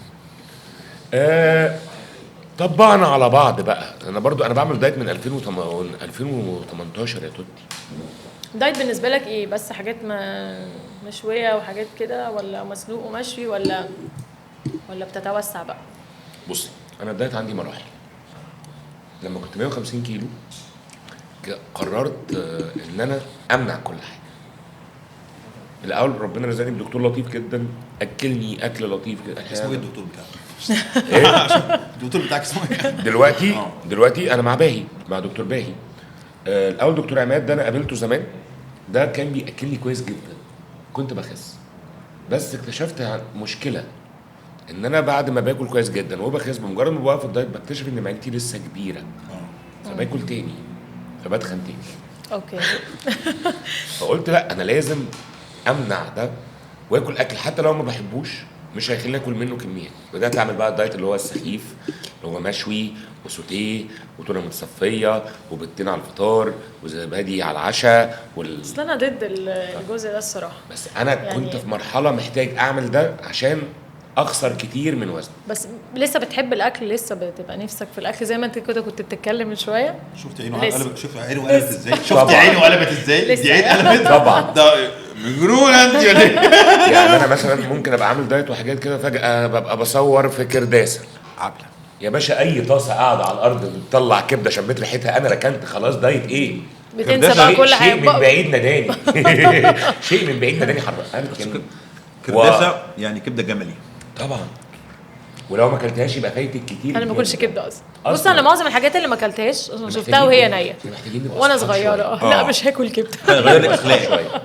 طبعنا على بعض بقى. انا بعمل دايت من 2018 يا توتي. دايت بالنسبه لك ايه؟ بس حاجات مشويه وحاجات كده، ولا مسلوق ومشوي، ولا بتتوسع بقى؟ بصي انا الدايت عندي مراحل. لما كنت 150 كيلو قررت ان انا امنع كل حاجه. الاول ربنا رزقني بدكتور لطيف جدا اكلني اكل لطيف كده. اسمه ايه الدكتور بتاعك؟ الدكتور بتاعك اسمه ايه؟ دلوقتي انا مع دكتور باهي. الاول دكتور عماد ده انا قابلته زمان، ده كان بياكلني كويس جدا، كنت بخس. بس اكتشفت مشكله ان انا بعد ما باكل كويس جدا وبخس، بمجرد ما بوقف الدايت بكتشف ان معدتي لسه كبيره، فباكل تاني فبتخن تاني. اوكي. فقلت لا انا لازم امنع ده واكل اكل حتى لو ما بحبوش مش هيخليني اكل منه كميه. بدات اعمل بقى الدايت اللي هو السخيف، اللي هو مشوي وسوتيه وتونه متصفيه وبيضتين على الفطار وزبادي على العشاء اصل انا ضد الجزء ده الصراحه. بس انا كنت في مرحله محتاج اعمل ده عشان اخسر كتير من وزن. بس لسه بتحب الاكل، لسه بتبقى نفسك في الاكل زي ما انت كده كنت بتتكلم من شويه. شفت عينه قلبت؟ شوف عينه قلبت ازاي؟ شفت عينه قلبت ازاي؟ دي عين قلبت طبعا. ده مجنون انت ولا ايه؟ يعني انا مثلا ممكن ابقى عامل دايت وحاجات كده، فجاه ببقى بصور في كرداسه عبله يا باشا، اي طاسه قاعده على الارض بتطلع كبده شميت ريحتها، انا ركنت خلاص. دايت ايه؟ بتنسى بقى كل حاجه. شيء من بعيد نداني. شيء من بعيد نداني حرق. كرداسه يعني كبده جملي طبعا، ولو ما اكلتهاش يبقى فايتك كتير. انا ما باكلش كبده اصلا. بص انا معظم الحاجات اللي ما اكلتهاش شفتها وهي نيه وانا صغيره. لا مش هاكل كبده. غير الاخلاق.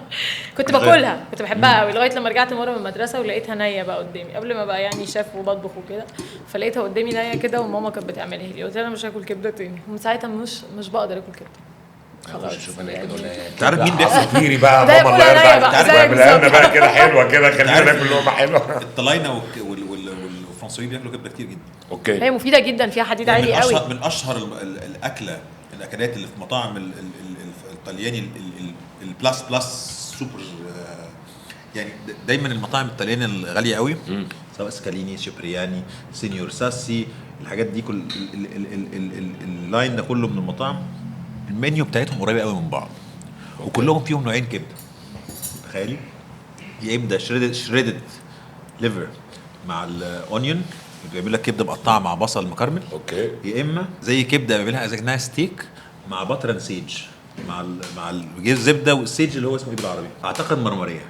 كنت باكلها، كنت بحبها قوي لغايه لما رجعت مره من المدرسه ولقيتها نيه بقى قدامي، قبل ما بقى يعني شاف وبطبخ وكده، فلقيتها قدامي نيه كده وماما كانت بتعملها لي. قلت لها انا مش هاكل كبده تاني، ومن ساعتها مش بقدر اكل كبده. خلاص شوف انا كده ولا انت عارف مين بيحصل كتيري بقى؟ ماما الله يرضى عليك. انت عارف بقى بقى كده حلوه كده، خلينا ناكل لقمه حلوه. الطلاينه والفرنسيين بياكلوا كبده كتير جدا. اوكي. هي مفيده جدا، فيها حديد عالي قوي. من اشهر الاكلات اللي في مطاعم الطلياني البلاس سوبر. يعني دايما المطاعم الطليانيه الغاليه قوي، سواء سكاليني، شبرياني، سينيور ساسي، الحاجات دي كل اللاين ده كله من المطاعم المنيو بتاعتهم قريبه قوي من بعض، وكلهم فيهم نوعين كبده. تخيلي يا اما شريدد ليفر مع الاونيون، بيعمل لك كبده مقطعه مع بصل مكرمل. اوكي. يا اما زي كبده بيعملها زي انها ستيك مع باتر سيج، مع الزبده والسيج اللي هو اسمه ايه بالعربي؟ اعتقد مرمريه.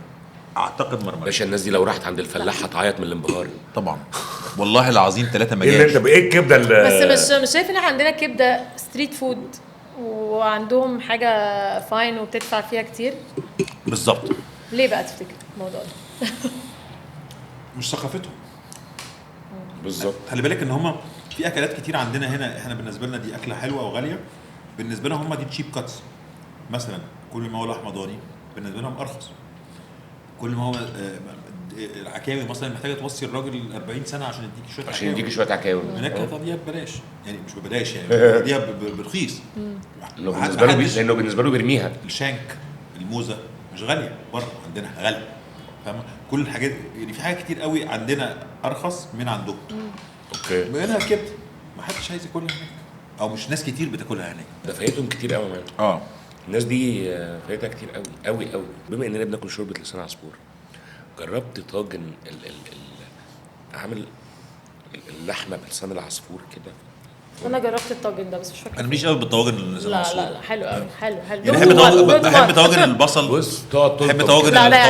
اعتقد مرمى. باشا الناس دي لو راحت عند الفلاح هتعيط من الانبهار. طبعا والله العظيم 3 ايه اللي مجاش. انت ايه الكبده بس مش شايف ان احنا عندنا كبده ستريت فود وعندهم حاجه فاين وبتدفع فيها كتير؟ بالظبط. ليه بقى تفتكر الموضوع ده؟ مش ثقافتهم. بالظبط. خلي بالك ان هم في اكلات كتير عندنا هنا، احنا بالنسبه لنا دي اكله حلوه وغاليه، بالنسبه لهم هم دي تشيب كاتس. مثلا كل ما هو لحمه ضاني بالنسبه لهم ارخص. كل ما هو العكاوي مثلا محتاجه توصي الراجل 40 سنه عشان يديك شويه عشان يديك شويه عكاوي. هناك تقضيها ببلاش، يعني مش ببلاش يعني تقضيها برخيص. لانه بالنسبه له بيرميها. الشانك، الموزه مش غاليه، بره عندنا غاليه، فاهم؟ كل الحاجات يعني في حاجات كتير قوي عندنا ارخص من عندهم. اوكي. منها الكبده ما حدش عايز ياكلها هناك، او مش ناس كتير بتاكلها هناك. ده فايتهم كتير قوي مان. الناس دي فايتها كتير قوي قوي قوي. بما اننا بناكل شوربه لسان عصفور، جربت طاجن عامل اللحمه بلسان العصفور كده؟ انا جربت الطاجن ده بس مش فاكره. انا ماليش قوي بالطواجن اللسان لا العصفور. لا حلو قوي، حلو يعني بحب طواجن البصل، بص تقعد بحب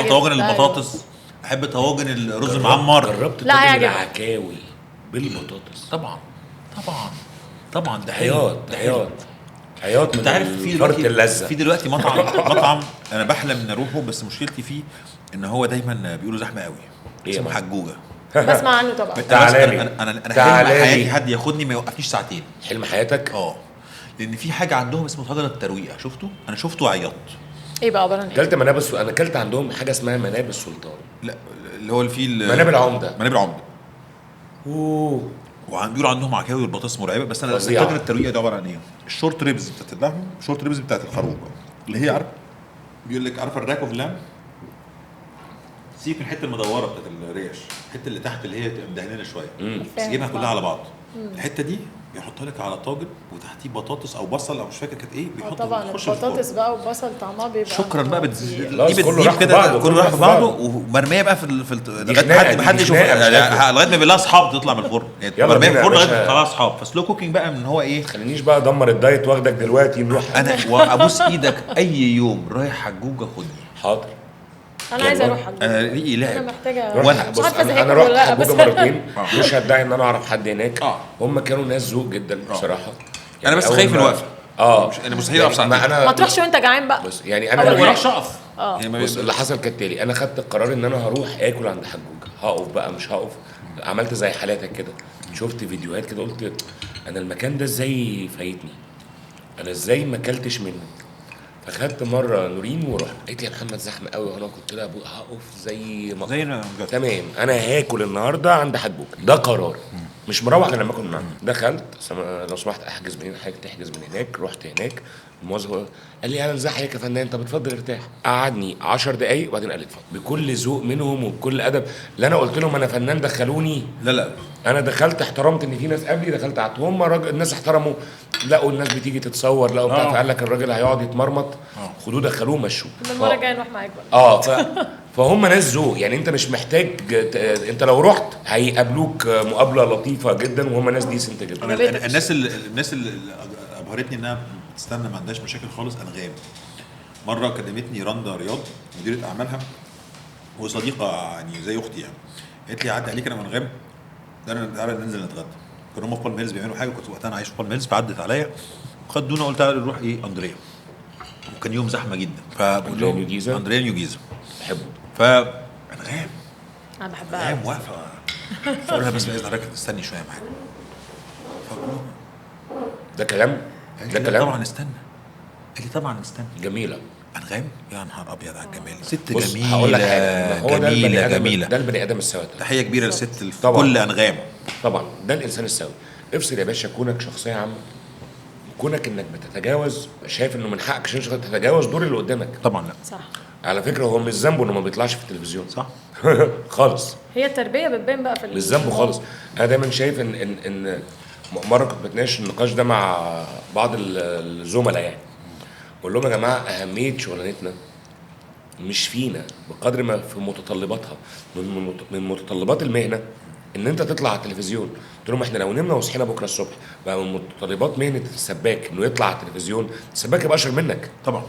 طواجن البطاطس، بحب طواجن الرز المعمر. جربت طاجن العكاوي بالبطاطس؟ طبعا ده حياط انت عارف في دلوقتي مطعم انا بحلم ان اروحه، بس مشكلتي فيه ان هو دايما بيقولوا زحمه قوي. اسمه حجوجه. بسمع عنه طبعا. انا حلم حياتي حد ياخدني ما يوقفنيش ساعتين. حلم حياتك؟ لان في حاجه عندهم اسمه طاجن الترويقه، شفته؟ انا شفته وعيطت. ايه بقى عباره عن ايه؟ اكلت منابس، انا اكلت عندهم حاجه اسمها منابس السلطان. لا اللي هو فيه منابل العمده. وبيقولوا عندهم عكاوي والبطاطس مرعبه. بس انا طاجن الترويقه ده عباره عن ايه؟ الشورت ريبز بتاعت اللحم، الشورت ريبز بتاعت الخروف اللي هي عارف بيقول لك عارفه الراك اوف لام، سيب الحته المدوره بتاعت الريش، الحته اللي تحت اللي هي مدهنه شويه، بس جيبها كلها على بعض. الحته دي بيحطها لك على طاجن وتحتيه بطاطس او بصل او مش فاكر كانت ايه، بيحطها طبعا البطاطس بقى والبصل طعمها بيبقى شكرا بقى كله كده كله راح في بعضه ومرميه بقى في لغايه ما حد يشوف، لغايه ما بيلاقي اصحاب تطلع من الفرن، يعني مرميه في الفرن لغايه ما اصحاب. فسلو كوكينج بقى من هو ايه، خلينيش بقى ادمر الدايت واخدك دلوقتي نروح. انا وابوس ايدك اي يوم رايح حجوجه خدني. حاضر. انا عايزه اروح حجوجه. انا ريقي لاعب. انا محتاجه بص انا رحت حجوجه مرتين. مش هدعي ان انا اعرف حد هناك. هم كانوا ناس ذوق جدا بصراحه. انا بس خايف من الوقفه. انا مستحيل اقف ساعتين. ما تروحش وانت جعان بقى. بس يعني انا ما اروحش اقف. بص اللي حصل كالتالي، انا خدت القرار ان انا هروح اكل عند حجوجه، هقف بقى مش هقف. عملت زي حالاتك كده، شفت فيديوهات كده قلت انا المكان ده ازاي فايتني، انا ازاي ما اكلتش منه. فخدت مره نورين ورحت، قالت لي يا محمد زحمه قوي، وانا قلت لها هقف زي تمام انا هاكل النهارده عند حجوجه، ده قرار مش مروح غير لما اكل من عنده. دخلت لو سمحت احجز من هنا، حضرتك تحجز من هناك. رحت هناك الموظف قال لي اهلا ازي حضرتك يا فندم، انت بتفضل ارتاح. قعدني 10 دقايق وبعدين قال لي اتفضل، بكل ذوق منهم وبكل ادب. لا انا قلت لهم انا فنان دخلوني، لا انا دخلت احترمت ان في ناس قبلي، دخلت قعدت هم الناس احترموا، لقوا الناس بتيجي تتصور، لقوا بتاع، فقال لك الراجل هيقعد يتمرمط، خدوه دخلوه مشوه. المره الجايه نروح معاك بقى. فهم ناس ذوق، يعني انت مش محتاج انت لو رحت هيقابلوك مقابله لطيفه جدا، وهم ناس ديسنت جدا. الناس اللي ابهرتني انها بتستنى ما عندهاش مشاكل خالص. انغام مره كلمتني رندا رياض مديره اعمالها وصديقه يعني زي اختي، يعني قالت لي عدي عليك انا وانغام، تعالى ننزل نتغدى. كانوا هم في بالم هيلز بيعملوا حاجه، كنت وقتها انا عايش في بالم هيلز، فعدت عليا خدونا قلت تعالى نروح اندريا، وكان يوم زحمه جدا. فبقول لهم اندريا نيو جيزه بحبه. فانغام انا بحبها انغام واقفه، فقول لها بس باذن حضرتك تستني شويه معانا. ده كلام طبعا استنى. قال لي طبعا استنى. جميله انغام، يا نهار ابيض على الجمال، ست جميله. هقول لك حاجه، هو جميله ده البني ادم السوي. تحيه كبيره للست كل انغام. طبعا ده الانسان السوي. افصل يا باشا كونك شخصيه عامه، كونك انك بتتجاوز، شايف انه من حقك عشان تتجاوز دور اللي قدامك. طبعا لا صح. على فكره هو مش ذنبه انه ما بيطلعش في التلفزيون، صح خالص. هي التربيه بتبان بقى في مش ذنبه خالص. انا دايما شايف ان مره كنت بتناقش النقاش ده مع بعض الزملاء، يعني بقول لهم يا جماعه اهميه شغلانتنا مش فينا بقدر ما في متطلباتها. من متطلبات المهنه ان انت تطلع على التلفزيون. قلت لهم احنا لو نمنا وصحينا بكره الصبح بقى من متطلبات مهنه السباك انه يطلع على التلفزيون، السباك يبقى اشهر منك طبعا.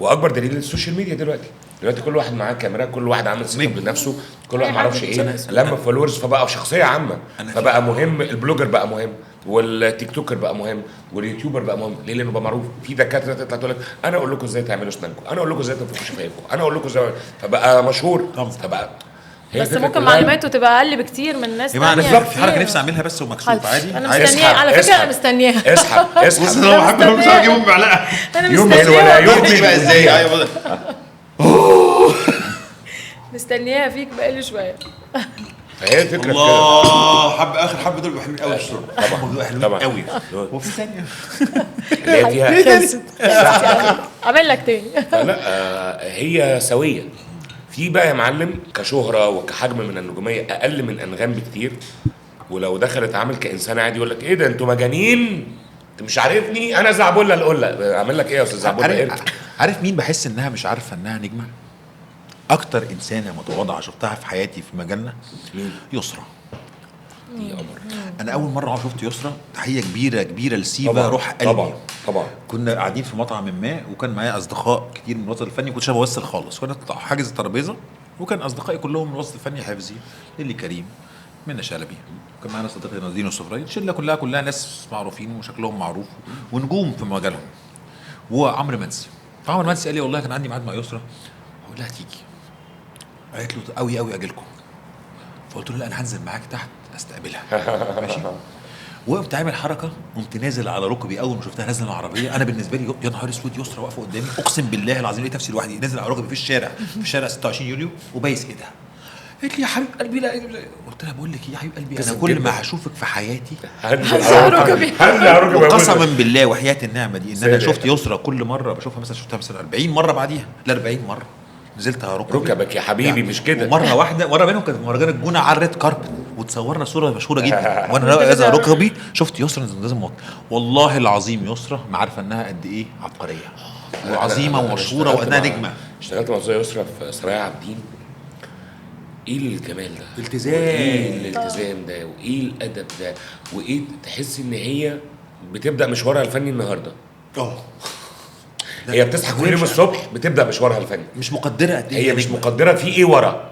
واكبر دليل السوشيال ميديا دلوقتي. دلوقتي كل واحد معاه كاميرا، كل واحد عامل سيت اب لنفسه، كل واحد أي معرفش حد ايه، بيشتغل. لما فولورز فبقى شخصيه عامه، فبقى مهم. البلوجر بقى مهم، والتيك توكر بقى مهم، واليوتيوبر بقى مهم. ليه؟ لانه بقى معروف. في دكاتره تطلع تقول لك انا اقول لكم ازاي تعملوا اسنانكم، انا اقول لكم ازاي تنفخوا شفايفكم، انا اقول لكم ازاي، فبقى مشهور. فبقى هي بس الفكرة ممكن كلها. معلوماته تبقى اقل بكتير من ناس يا جماعه تانية انا في كتير. حركه نفسي اعملها بس ومكسوف عادي انا عادي. مستنيه على فكره، انا مستنياها. اسحب بص اسحب انا بحب مش عارف اجيبهم بمعلقه انا يوم ولا مستنياها يوم. تيجي بقى ازاي؟ ايوه مستنياها فيك بقالي شويه. فهي الفكره كده. الله حب اخر حبه دول حلوين قوي الشرب طبعا حلوين طبعا قوي. وفي ثانيه اللي هي فيها خلصت. اعمل لك تاني. لا هي سويه. في بقى يا معلم كشهره وكحجم من النجوميه اقل من انغام بكتير، ولو دخلت عامل كانسان عادي يقول لك ايه ده انتوا مجانين، انت مش عارفني انا زعبله القله، اعمل لك ايه يا استاذ زعبله؟ عارف مين بحس انها مش عارفه انها نجمه؟ اكتر انسانه متواضعه شفتها في حياتي في مجالنا مين؟ يسرا. يا قمر. انا اول مره شفت يسرا، تحيه كبيره كبيره لسيبا طبعا روح قلبي. طبعا طبعا. كنا قاعدين في مطعم ما وكان معايا اصدقاء كتير من الوسط الفني، كنت بمثل خالص، كنا حاجز الترابيزه وكان اصدقائي كلهم من الوسط الفني، حفظي، اللي كريم، منى شلبي، كان معانا صديقي نادين الصفري، الشله كلها ناس معروفين وشكلهم معروف ونجوم في مجالهم، وعمرو منسي. فعمرو منسي قال لي والله كان عندي ميعاد مع يسرا، هقول لها تيجي، قالت له قوي قوي اجيلكم، فقلت له لا انا هنزل معاك تحت استقبلها. ماشي. وقفت عامل حركه، قمت نازل على ركبي اول ما شفتها نازله من العربيه. انا بالنسبه لي يا نهار اسود، يسرا واقفه قدامي، اقسم بالله العظيم لقيت نفسي لوحدي نازل على ركبي في الشارع، في شارع 26 يوليو وبايس ايدها. قالت لي يا حبيب قلبي لا. قلت لها بقول لك ايه يا حبيب قلبي، انا كل ما هشوفك في حياتي وقسما بالله وحياه النعمه دي ان انا شفت يسرا كل مره بشوفها، مثلا شفتها مثلا 40 مره بعديها، لا 40 مره نزلت على ركبك يا حبيبي يعني. مش كده. ومره واحده مره منهم كانت مهرجان الجونه على الريد كاربت وتصورنا صوره مشهوره جدا وانا نازل على ركبي شفت يسرا لازم والله العظيم يسرا ما عارفه انها قد ايه عبقريه وعظيمه ومشهوره وانها نجمه. اشتغلت مع يسرا في سرايا عابدين. ايه الجمال ده، الالتزام، ايه الالتزام ده، وايه الادب ده، وايه تحس ان هي بتبدا مشوارها الفني النهارده. هي بتصحى كل يوم الصبح بتبدا مشوارها الفني، مش مقدره قد ايه هي مش مقدره في ايه ورا.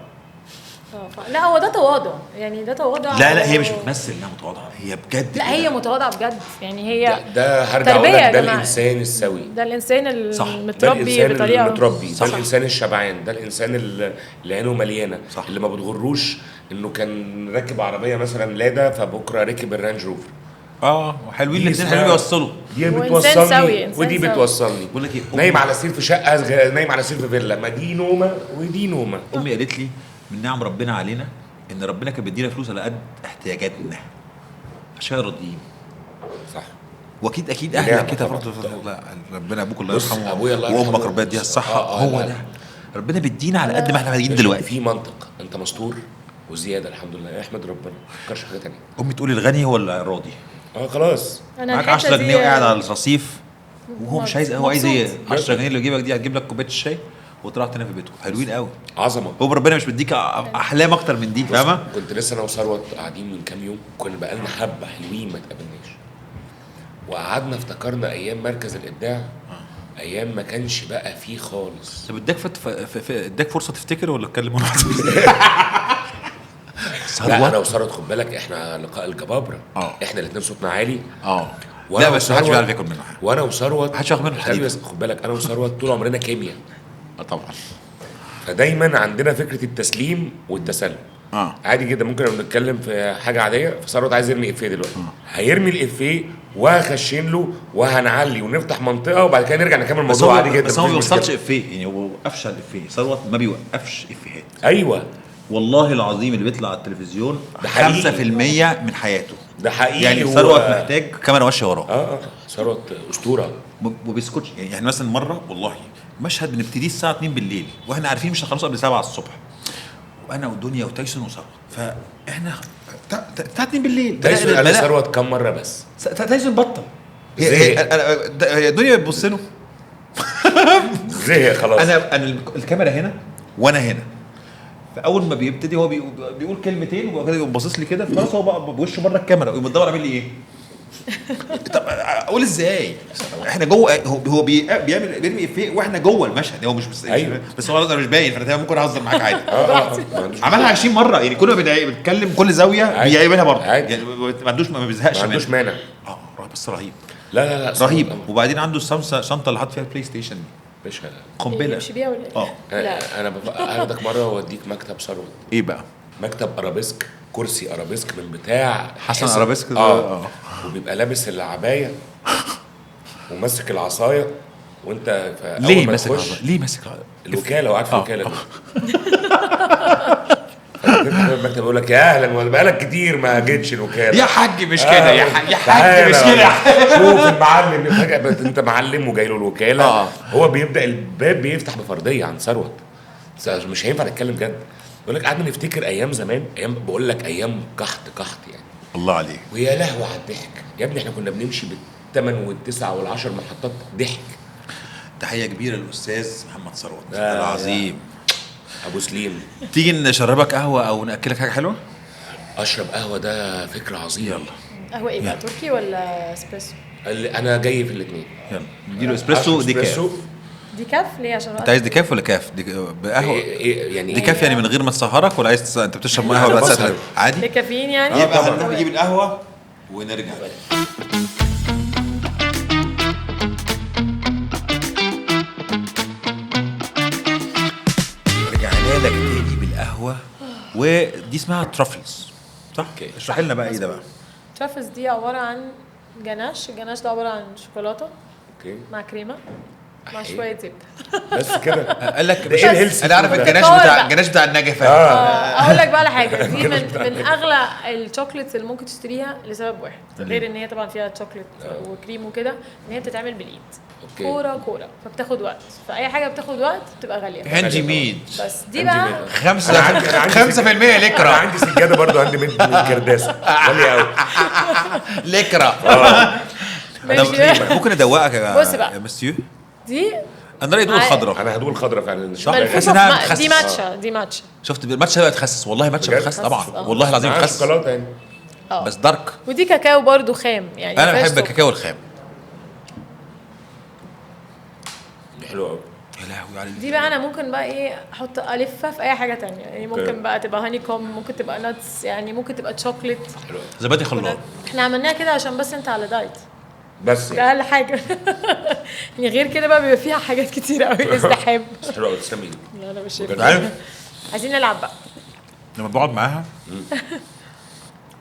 لا هو ده تواضع، يعني ده تواضع. لا هي مش بتمثل انها متواضعه، هي بجد لا هي متواضعه بجد، يعني هي ده هرجع اقول لك ده الانسان السوي، ده الانسان المتربي ده بطريقه المتربي، ده الانسان الشبعان، ده الانسان اللي عينه مليانه، صح. اللي ما بتغروش انه كان راكب عربيه مثلا لادا فبكره ركب الرانج روفر. وحلوين الاثنين، حلوين بيوصلوا، دي بتوصلني ودي بتوصلني. بقول لك ايه، نايم على سرير في شقه، نايم على سرير في فيلا، ما دي نومه ودي نومه. امي قالت لي من نعم ربنا علينا ان ربنا كان بيدينا فلوس على قد احتياجاتنا عشان راضيين، صح. واكيد اهلك كده برضه. لا ربنا ابوك الله يرحمه وامك ربنا يديها الصحه. هو ده ربنا بيدينا على قد ما احنا محتاجين دلوقتي. في منطق انت مستور وزياده الحمد لله، احمد ربنا، ما تفكرش حاجه ثانيه. امي تقول الغني هو الراضي. خلاص معاك 10 جنيه وقاعد على الرصيف وهو مش عايز، هو عايز ايه؟ 10 جنيه اللي يجيبك دي هتجيب لك كوبايه الشاي وتروح تنام في بيتكم. حلوين قوي، عظمه. هو ربنا مش مديك احلام اكتر من دي، فاهمه؟ كنت لسه انا وثروت قاعدين من كام يوم، كنا بقالنا حبه حلوين ما اتقابلناش، وقعدنا افتكرنا ايام مركز الابداع، ايام ما كانش بقى فيه خالص. طب اداك فرصه تفتكر ولا اتكلم انا؟ لا انا وثروت خد بالك احنا لقاء الجبابره، احنا الاثنين صوتنا عالي. لا بس محدش بيعرف ياكل منه حاجه، وانا وثروت محدش ياخد منه الحديد. خد بالك انا وثروت طول عمرنا كيمياء. طبعا. فدايما عندنا فكره التسليم والتسلم. عادي جدا، ممكن لو بنتكلم في حاجه عاديه، فثروت عايز يرمي افيه دلوقتي، هيرمي الافيه وهخشن له وهنعلي ونفتح منطقه وبعد كده نرجع نكمل الموضوع عادي جدا. بس هو ما بيوصلش افيه، يعني هو ما بيوقفش على الافيه. ثروت ما بيوقفش افيهات. ايوه والله العظيم اللي بيطلع على التلفزيون 5% من حياته. ده حقيقي. يعني ثروت محتاج كاميرا ماشيه وراه. ثروت اسطوره ما بيسكتش. يعني مثلا مره والله مشهد بنبتدي الساعه 2 بالليل واحنا عارفين مش هنخلصه قبل 7 الصبح، وانا ودنيا وتايسون وثروت، فاحنا الساعه 2 بالليل. تايسون قال ثروت كم مره بس؟ تايسون بطل. هي الدنيا بتبص له زهق خلاص. انا الكاميرا هنا وانا هنا، فاول ما بيبتدي هو بيقول كلمتين وبعد كده يقوم باصص لي كده، فخلاص هو بقى بوشه بره الكاميرا ويقوم مدور عامل لي ايه؟ طب اقول ازاي؟ احنا جوه، هو بيرمي افيه واحنا جوه المشهد، هو مش أيوة. بس هو مش باين، فانا ممكن اهزر معاك عادي. ما عندوش عملها 20 مره يعني، كل ما بيتكلم كل زاويه عادي. بيعملها برضه عادي. يعني، ما عندوش، ما بيزهقش ما عندوش منها. مانع. بس رهيب. لا رهيب. صراحة. وبعدين عنده الشنطه اللي حاط فيها البلاي ستيشن دي، مش قنبله. يمشي بيها ولا ايه؟ لا انا هاخدك مره واوديك مكتب ثروت، ايه بقى؟ مكتب ارابيسك، كرسي ارابيسك من بتاع حسن ارابيسك ده؟ وبيبقى لابس العبايه وماسك العصايه، وانت ليه ماسك ليه ماسك الوكاله وقاعد في الوكاله دي. المكتب يقول لك يا اهلا، بقالك كتير ما جيتش الوكاله يا حاج مش كده، يا حاج تعالى مش كده. شوف المعلم فجاه انت معلم وجاي له الوكاله. هو بيبدا الباب بيفتح بفرضيه عن ثروت، مش هينفع نتكلم جد. يقول لك قعدنا نفتكر ايام زمان، ايام بقول لك ايام قحط يعني. الله عليك. ويا لهوي على الضحك يا ابني، احنا كنا بنمشي بالثمان والتسعه والعشر محطات ضحك. تحيه كبيره للاستاذ محمد ثروت لا العظيم. ابو سليم. تيجي نشربك قهوه او ناكلك حاجه حلوه؟ اشرب قهوه، ده فكره عظيمه. يلا قهوه ايه بقى، تركي ولا اسبريسو؟ انا جاي في الاثنين. يلا نديله اسبريسو دي كاف. دي كاف ليه؟ عشان انت عايز دي كاف ولا كاف؟ دي بقهوه إيه يعني دي كاف يعني من غير ما تسهرك، ولا عايز انت بتشرب قهوه بقى بسهر. عادي؟ كافيين يعني. يبقى هنروح نجيب القهوه ونرجع. رجعنا لك تاني بالقهوه، ودي اسمها ترافلز صح؟ اوكي. اشرح لنا بقى ايه ده بقى. ترافلز دي عباره عن جناش، الجناش ده عباره عن شوكولاته اوكي مع كريمه مع أحيي. شويه زبده. بس كده. قال لك ده ايه الهيلثي انا عارف فود ده؟ الجناش تصور بتاع بقى. الجناش بتاع النجفه. اقول لك بقى على حاجه، دي من اغلى الشوكليتس اللي ممكن تشتريها لسبب واحد، غير ان هي طبعا فيها شوكليت وكريم وكده، ان هي بتتعمل بالايد. اوكي. كوره فبتاخد وقت، فاي حاجه بتاخد وقت بتبقى غاليه. هاندي ميد بس دي بقى أنا عندي 5% انا لكرة. عندي سجاده برضو عندي من كرداسه غاليه قوي. لكرة. ماشي. ممكن ادوقك يا بص بقى. يا مسيو؟ دي انا رايي دول الخضراء. انا هدول الخضراء فعلا. صح. ملفوفة بحس إنها في بتخسس. دي ماتشا، دي ماتشا. شفت الماتشا بقى تخسس، والله ماتشا بجد؟ بتخسس طبعا، بتخسس، والله العظيم معاها بتخسس، شوكولاته يعني. بس دارك. ودي كاكاو برضو خام يعني. انا ما فيهاش بحب سكر. الكاكاو الخام. حلو قوي. يا لهوي على دي بقى انا ممكن بقى ايه احط الفها في اي حاجه تانية يعني، ممكن بقى تبقى هاني كوم، ممكن تبقى ناتس يعني، ممكن تبقى شوكليت. حلو قوي. زبادي خلاط. احنا عملناها كده عشان بس انت على دايت، بس ده اقل حاجه. يعني غير كده بقى بيبقى فيها حاجات كتير قوي، ازدحام. حلو قوي. تسلم ايدك. لا لا مش بجد. عارف عايزين نلعب بقى. لما بقعد معاها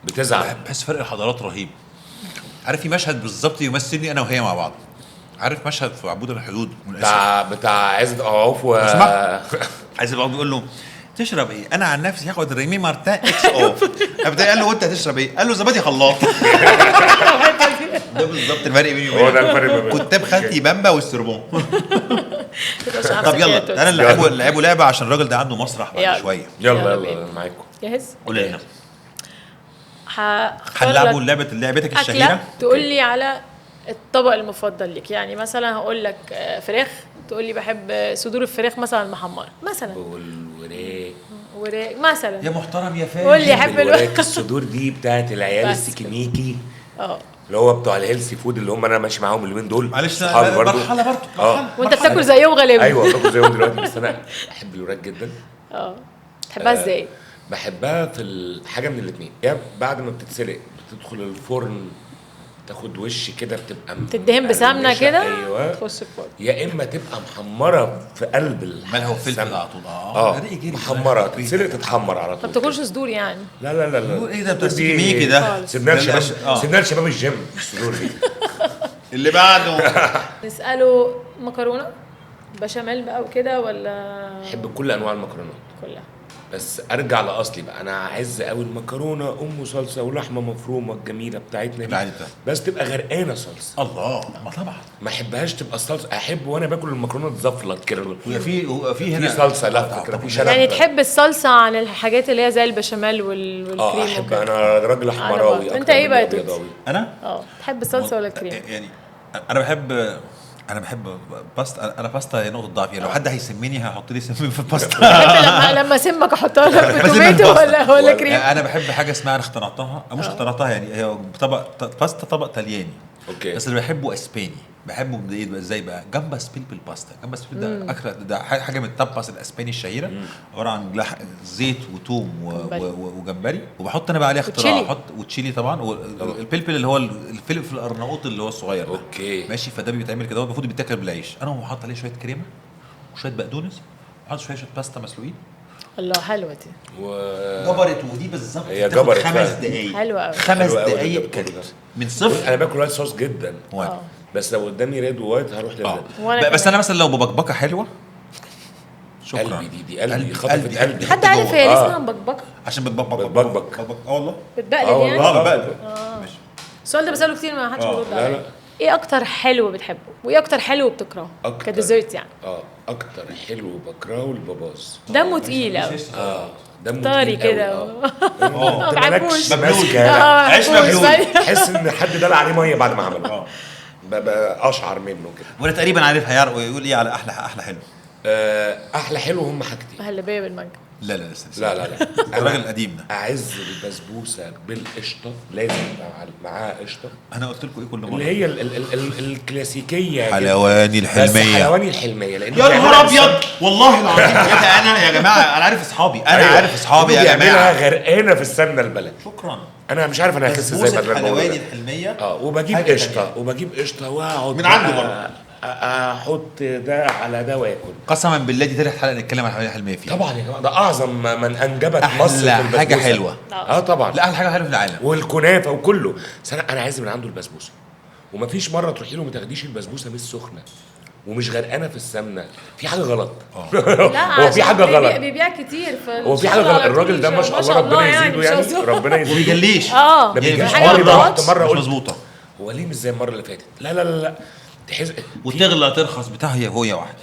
بتزعل. بحس فرق الحضارات رهيب. عارف في مشهد بالظبط يمثلني انا وهي مع بعض. عارف مشهد في عبود الحدود بتاع عزت عوف عايز يبقى بيقول له تشرب ايه؟ انا عن نفسي هاخد ريمي مارتان اكس او. قال له وانت هتشرب ايه؟ قال له زبادي خلاط. ده بالظبط الفرق بيني هو ده وبينك. الفرق ما بينهم. كتاب خالتي بامبا والسربون. مش عارفة طب يلا كده. تعالى نلعبوا لعبه عشان الراجل ده عنده مسرح بعد يلا. شويه. يلا يلا يلا معاكم. جاهز؟ قول لنا. هختار هنلعبوا لك لعبتك أكلة الشهيره. تقول لي على الطبق المفضل لك، يعني مثلا هقول لك فراخ، تقول لي بحب صدور الفراخ مثلا المحمره مثلا، والوراك. وراك مثلا. يا محترم يا فاهم. قول لي احب الوراك الصدور دي بتاعت العيال بس السكنيكي، اه. اللي هو بتوع الهيلثي فود اللي هم انا ماشي معاهم اليومين دول. معلش صحابي برضو. مرحله برضه وانت بتاكل زيهم غالبا. ايوه باكل زيهم دلوقتي، بس انا بحب الوراك جدا. اه. تحبها ازاي؟ بحبها في حاجه من الاثنين، يا بعد ما بتتسلق بتدخل الفرن تاخد وش كده، بتبقى تدهن بسمنه مقرمشة. كده ايوه. تخش الفرن. يا اما تبقى محمره في قلب ملح وفلفل السمنة. على طول. محمره تتسلق تتحمر على ما طول. بتاكلش صدور يعني؟ لا لا لا لا. ايه ده بتاع دي- سكنيكي ده؟ خالص. سيبناها ده لشباب الباشا- سيبناها لشباب الجيم الصدور دي. اللي بعده. نساله مكرونه بشاميل بقى وكده ولا بحب كل انواع المكرونات، كلها؟ بس ارجع لاصلي بقى. انا اعز قوي المكرونه ام صلصه ولحمه مفرومه الجميله بتاعتنا دي، العادي بتاعتك. بس تبقى غرقانه صلصه. الله ما طبعا. ما احبهاش تبقى صلصه، احب وانا باكل المكرونه تزفلط كده. وفي هنا في صلصه لفه كده، في شلفه. يعني تحب الصلصه عن الحاجات اللي هي زي البشاميل والكريم احب. وكده؟ انا راجل احمراوي برضه. أكتر انت ايه من بقى يا أبيضاوي. انا اه تحب الصلصه ولا الكريم؟ يعني انا بحب انا بحب باستا. انا باستا هي نقطه ضعفي، لو حد هيسميني هيحط لي سم في الباستا. لما سمك احطها لك بسم بتوميتو الباستا. ولا كريم؟ انا بحب حاجه اسمها، انا اخترعتها او مش اخترعتها يعني، هي طبق باستا، طبق طلياني. اوكي. بس اللي بحبه اسباني، بحبه ازاي بقى؟ جامباس بالباستا. جامباس ده اكله، ده حاجه من التاباس الاسباني الشهيره، عباره عن زيت وتوم وجمبري، وبحط انا بقى عليها اختراع، احط وتشيلي طبعا، والفلفل اللي هو الفلفل الارناؤوط اللي هو الصغير ده. اوكي ماشي. فده بيتعمل كده، هو المفروض بيتاكل بالعيش. انا بحط عليه شويه كريمه وشويه بقدونس، بحط شويه باستا مسلوقين. الله حلوه دي، جبرت. ودي بالظبط هي جبرت 5 دقايق. حلوه قوي. 5 دقايق كلت من صفر. انا باكل وايت صوص جدا، وانا. بس لو قدامي ريد ووايت هروح للريد. بس انا مثلا لو ببكبكه حلوه، شكرا. قلبي دي قلبي خطفت قلبي. حد عارف هي ليه اسمها مبكبكه؟ عشان بتبكبك. والله بتبقلب والله. يعني. بقلب. ماشي. السؤال ده بساله كتير ما حدش بيرد لا عليه. لا. ايه اكتر حلو بتحبه وايه اكتر حلو بتكرهه كديزرت يعني؟ اكتر حلو بكرهه الباباز. دمه تقيل قوي، دمه طري كده، ما بحبوش. عيش مبلول. تحس ان حد دلع عليه ميه بعد ما عمله. ببقى اشعر منه كده. وانا تقريبا عارف ويقول ايه على احلى حلو. احلى حلو هم حاجتين. مهلبيه بالمانجا. لا لا الراجل القديم ده. اعز البسبوسه بالقشطه، لازم يبقى معاها قشطه. انا قلت لكم ايه كل مره؟ اللي هي الكلاسيكيه حلواني الحلميه. حلواني الحلميه، لان يا نهار ابيض والله العظيم. انا يا جماعه انا عارف اصحابي، عارف اصحابي يا بيعملها جماعه. غرقانه في السمنه البلد. شكرا. انا مش عارف انا هخس ازاي بعد حلواني الحلميه. وبجيب قشطه واقعد من عنده برضه احط ده على ده واكل. قسما بالله دي تالت حلقه نتكلم عن حلواني الحلميه فيها. طبعا يا جماعه ده اعظم من انجبت مصر في احلى البسبوسه. حاجه حلوه. طبعا. لا احلى حاجه حلوه في العالم. والكنافه وكله. بس انا عايز من عنده البسبوسه، ومفيش مره تروحي له ما تاخديش البسبوسه مش سخنه ومش غرقانه في السمنه. في حاجه غلط. لا هو في حاجه غلط. بيبيع كتير هو في حاجه غلط. الراجل ده ما شاء الله ربنا يزيده يعني. ربنا يزيده. ما بيجليش. ده بيجليش. مره مش قلت مظبوطه. هو ليه مش زي المره اللي فاتت؟ لا تحس وتغلى ترخص بتاعها هي واحده.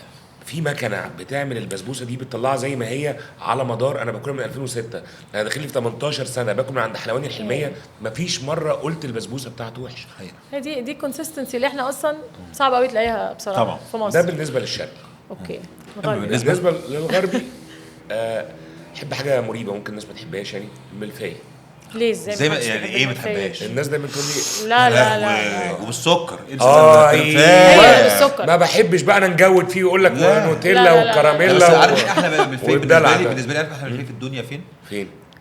في مكنه بتعمل البسبوسه دي بتطلعها زي ما هي على مدار، انا باكلها من 2006، انا داخل لي في 18 سنه باكل من عند حلواني الحلميه. مفيش مره قلت البسبوسه بتاعته وحشه. هي دي الكونسيستنسي اللي احنا اصلا صعب قوي تلاقيها بصراحه طبعا. في مصر. ده بالنسبه للشرق. اوكي. بالنسبه للغربي احب حاجه مريبه ممكن الناس ما تحبهاش، يعني الملفيه. ليه زي ما يعني ايه ما تحبهاش؟ الناس دايما تقول لي لا وبالسكر. ايوه بالسكر. ما بحبش بقى انا نجود فيه ويقول لك نوتيلا لا. وكراميلا. بس عارف احلى بالملفيه بالنسبه لي عارف احلى بالملفيه في الدنيا فين؟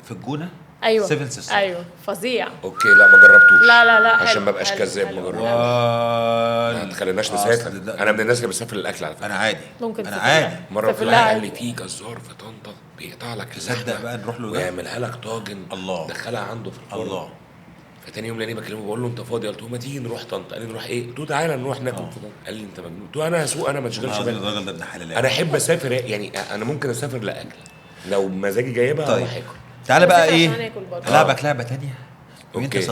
في الجونه. ايوه 7 سيسترز. ايوه فظيع. اوكي لا ما جربتوش. لا عشان ما ابقاش كذاب ما جربتوش. ما تخليناش نسافر. انا من الناس اللي بسافر للاكل على فكره. انا عادي. ممكن انا عادي. مره في الحلقه قال لي في جزار في طنطا بيقطع لك تصدق بقى نروح له ويعملها لك طاجن. الله. دخلها عنده في الفرن. الله. فتاني يوم لاني بكلمه بقول له انت فاضي؟ قلت له ما تيجي نروح طنطا. قال لي نروح ايه؟ قلت له تعالى نروح ناكل في طنطا. قال لي انت مجنون. قلت له انا هسوق، انا ما تشغلش بالك. الراجل ده ابن حلال. انا احب اسافر يعني، انا ممكن اسافر لاكل لو مزاجي جايبها. طيب. اروح اكل. تعالى بقى ايه هناكل العبك لعبه تانية. وانت أوكي.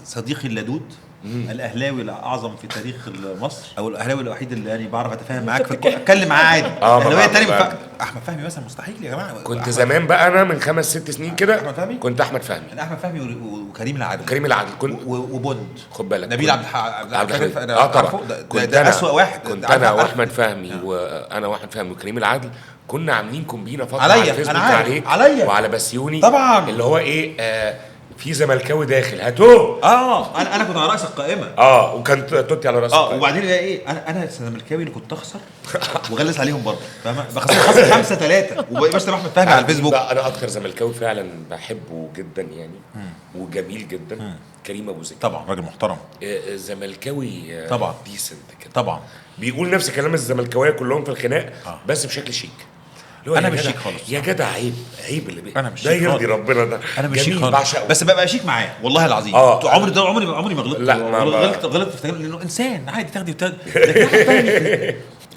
صديقي اللدود الاهلاوي الاعظم في تاريخ مصر، او الاهلاوي الوحيد اللي يعني بعرف اتفاهم معاك اتكلم معاه عادي. الاهلاوي التاني احمد فهمي مثلا مستحيل يا جماعه. كنت زمان بقى انا من 5-6 سنين كده احمد فهمي. كنت احمد فهمي. انا احمد فهمي وكريم العدل. كريم العدل وبوند. خد بالك نبيل عبد الحميد. طبعا. ده اسوأ واحد. كنت انا واحمد فهمي وانا واحمد فهمي وكريم العدل كنا عاملين كومبينه فتره عليا. على الفيسبوك عليك عليا. وعلى بسيوني طبعا. اللي هو ايه في زملكاوي داخل هاتوه. انا كنت على راس القائمه. وكان توتي على راس القائمه. وبعدين ايه انا الزملكاوي اللي كنت اخسر وغلس عليهم برضه، فاهم؟ بخسر 5-3 وبس احمد فهمي على الفيسبوك. انا اكتر زملكاوي فعلا بحبه جدا يعني وجميل جدا. كريم ابو زيد طبعا راجل محترم. زملكاوي طبعا ديسنت كده. طبعا بيقول نفس كلام الزملكاويه كلهم في الخناق بس بشكل شيك. انا مش شيك خالص يا جدع. عيب اللي انا مش ده شيك يرضي ربنا. ده انا مش شيك خالص بس ببقى شيك معاه والله العظيم. عمري ما غلطت. لا غلطت في لانه انسان عادي تاخدي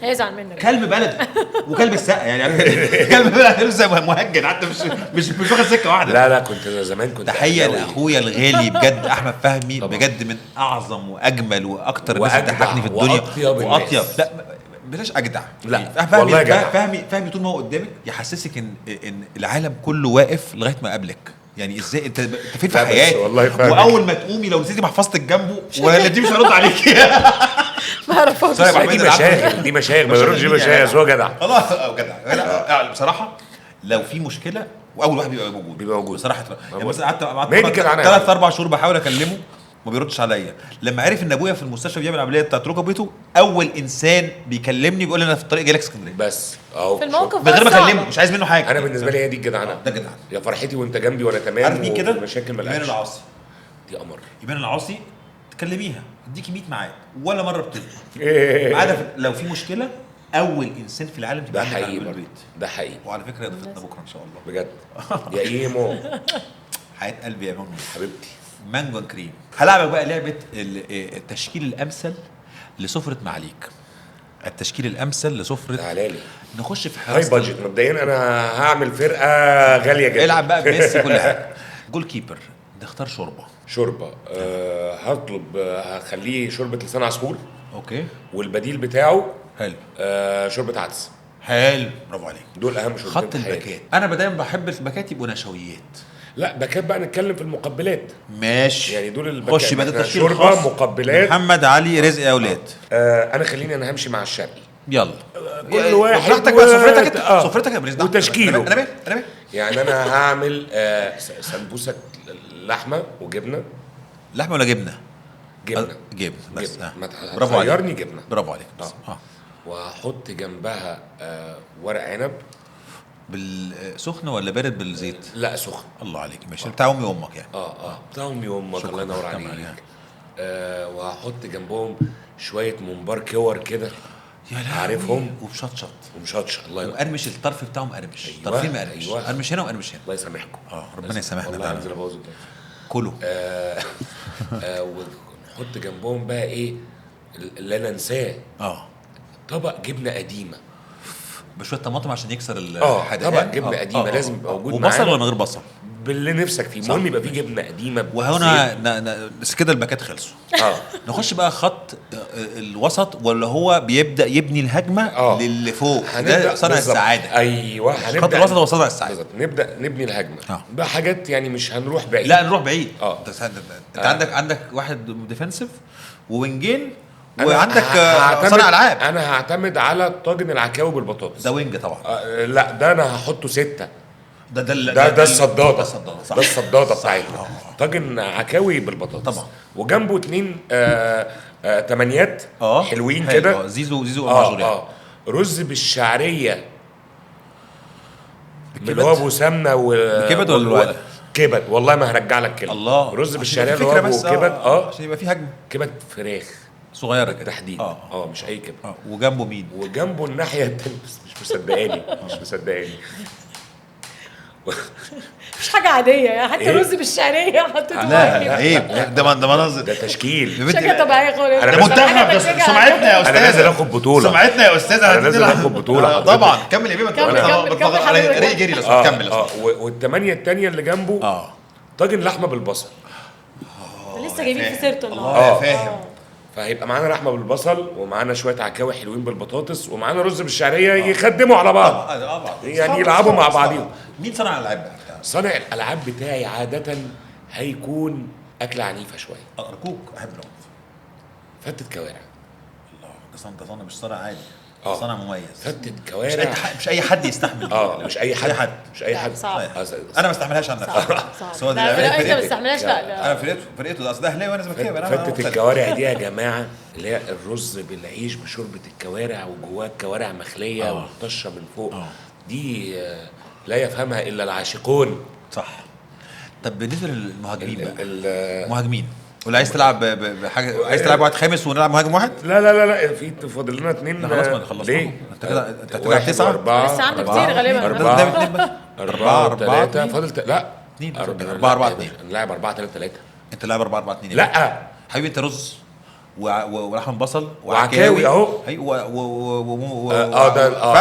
هيزعل منك. كلب بلد وكلب السقه يعني كلب بلد لسه مهجن حتى مش واخد سكه واحده. لا كنت زمان كنت تحيه لاخويا الغالي بجد احمد فهمي بجد من اعظم واجمل واكتر الناس اللي ضحكني في الدنيا واطيب. لا بلاش اجدع. لا فهمي طول ما هو قدامك يحسسك ان العالم كله واقف لغايه ما قابلك. يعني ازاي انت فين في لا بس حياتك والله فاهمك. واول ما تقومي لو نسيتي محفظتك جنبه ولا دي مش هرد عليكي. ما اعرفهاش. سوري يا أبو دي حميد، مشاغل دي مشاغل ما يردش مين يا مشاغل جدع؟ هو جدع. خلاص جدع لا بصراحه لو في مشكله واول واحد بيبقى موجود بصراحه. يعني مثلا قعدت ميديكال عنها 3 4 شهور بحاول اكلمه ما بيردش عليا. لما عرف ان ابويا في المستشفى بيعمل عمليه بتاعت ركبته اول انسان بيكلمني بيقول لي انا في الطريق جاي لك اسكندريه بس اهو في الموقف من غير ما صعب. اكلمه مش عايز منه حاجه. انا بالنسبه لي هي دي الجدعنه. ده جدع. يا فرحتي وانت جنبي وانا تمام. عارف مين كده؟ المشاكل ايمان ملهاش. العاصي. دي قمر. ايمان العاصي تكلميها تديكي 100 ميعاد ولا مره بتلغي. ما عدا لو في مشكله اول انسان في العالم ده تبقى عندك حقيقي على برضه. البيت. ده حقيقي وعلى فكره يا ضيفتنا بكره ان شاء الله بجد. يا ايمو حياه قلبي يا ماما حبيبتي. مانجو كريم. هلعبك بقى لعبه التشكيل الامثل لسفره معاليك. التشكيل الامثل لسفره. تعالى لي نخش في هاي حراسه بادجت مبدئيا انا هعمل فرقه غاليه جدا. العب بقى بميسي كل حاجه. جول كيبر نختار شوربه. شوربه هطلب هخليه شوربه لسان عصفور اوكي والبديل بتاعه حلو شوربه عدس. حلو برافو عليك. دول اهم شوربتين خط في حياتي. الباكات انا دايما بحب الباكات يبقوا نشويات. لا باكات بقى نتكلم في المقبلات. ماشي يعني دول الباكات. خش بقى إحنا التشكيل شوربه الخاص مقبلات. محمد علي رزق يا اولاد. انا همشي مع الشرقي. يلا كل واحد براحتك بقى سفرتك انت آه. سفرتك يا بريز. وتشكيله. انا بيه انا بيه يعني انا هعمل سمبوسه لحمه وجبنه. لحمه ولا جبنه؟ جبنه جبنه بس جبنه. ما برافو عليك تغيرني جبنه. برافو عليك بس. وهحط جنبها ورق عنب. بالسخن ولا بارد بالزيت؟ لا سخن. الله عليك ماشي بتاع امي وامك يعني. بتاع امي وامك الله ينور عليك. وهحط جنبهم شويه ممبار كور كده. يا لهوي عارفهم ومشطشط ومشطش. الله ينور. ومقرمش الطرف بتاعه مقرمش. أيوة، طرفين مقرمش. أيوة. قرمش هنا وقرمش هنا. الله يسامحكم. ربنا يسامحنا والله تعالى. هنزل ابوظ الدنيا. كله ونحط جنبهم بقى ايه اللي انا انساه. طبق جبنه قديمه بشويه طماطم عشان يكسر طبق جبنه قديمه لازم يبقى موجود وبصل معانا. ولا من غير بصل؟ باللي نفسك فيه. المهم يبقى فيه جبنه قديمه. وهنا بس كده الباكات خلصوا. نخش بقى خط الوسط ولا هو بيبدا يبني الهجمه للي فوق. ده صنع السعاده. ايوه هنبدا خط الوسط هو صنع السعاده. بالظبط. نبدا نبني الهجمه بحاجات يعني مش هنروح بعيد. لا نروح بعيد. انت عندك واحد ديفنسيف ووينجين وعندك صانع العاب. انا هعتمد على طاجن العكاوي بالبطاطس. ده وينج طبعا. لا ده انا هحطه 6. ده الصداده. صح. ده الصداده بتاعتنا. طاجن عكاوي بالبطاطس طبعا. وجنبه 2 تمانيات حلوين كده. زيزو ومعجورين. رز بالشعريه اللي هو ابو سمنه كبد ولا الوالد؟ كبد. والله ما هرجع لك كلمه. الله. رز بالشعريه اللي هو ابو كبد. عشان يبقى فيه هجمه. كبد فراخ صغيره كده تحديد. مش اي كبد. وجنبه مين؟ وجنبه الناحيه التانيه. مش مصدقاني. مش حاجه عاديه يعني حتى رز بالشعريه حطيته. لا عيب ده مناظر. ده تشكيل. مش حاجه طبيعيه خالص. أنا منتخب سمعتنا يا استاذ. انا نازل اخد بطوله. سمعتنا يا استاذ. انا نازل اخد بطوله. طبعا كمل يا بيه. كمل. جري كمل. والثمانيه الثانيه اللي جنبه طاجن لحمه بالبصل. لسه جايبين في سيرته النهارده. فاهم. فهيبقى معانا لحمه بالبصل ومعانا شويه عكاوي حلوين بالبطاطس ومعانا رز بالشعريه يخدموا على بعض. يعني يلعبوا مع بعضيهم. مين صنع الالعاب بقى؟ صانع الالعاب بتاعي عاده هيكون اكله عنيفه شويه. ارجوك احب العنف. فتة كوارع. الله ده صنع مش صنع عادي. صنع مميز. فتة كوارع مش اي حد يستحمل. مش اي حد. صعب. انا ما استحملهاش عن نفسي. صعب. لا انت ما تستحملهاش. لا انا فرقته ده اصل ده اهلاوي وانا زملكاوي. فتة الكوارع دي يا جماعه اللي هي الرز بالعيش بشوربه الكوارع وجواه كوارع مخليه ومطشه من فوق. دي لا يفهمها الا العاشقون. صح. طب بالنسبه للمهاجمين بقى المهاجمين ولا عايز تلعب بحاجه؟ عايز تلعب واحد خامس ونلعب مهاجم واحد؟ لا في فاضل لنا 2. خلاص ما خلصنا. ليه؟ انت كده انت هتلعب 9. لسه عندك كتير غالبا. 4 فاضل لا 2 4 2 نلعب 4 3 3. انت لاعب 4 4 2. لا حبيبي انت رز ولحم بصل وعكاوي اهو.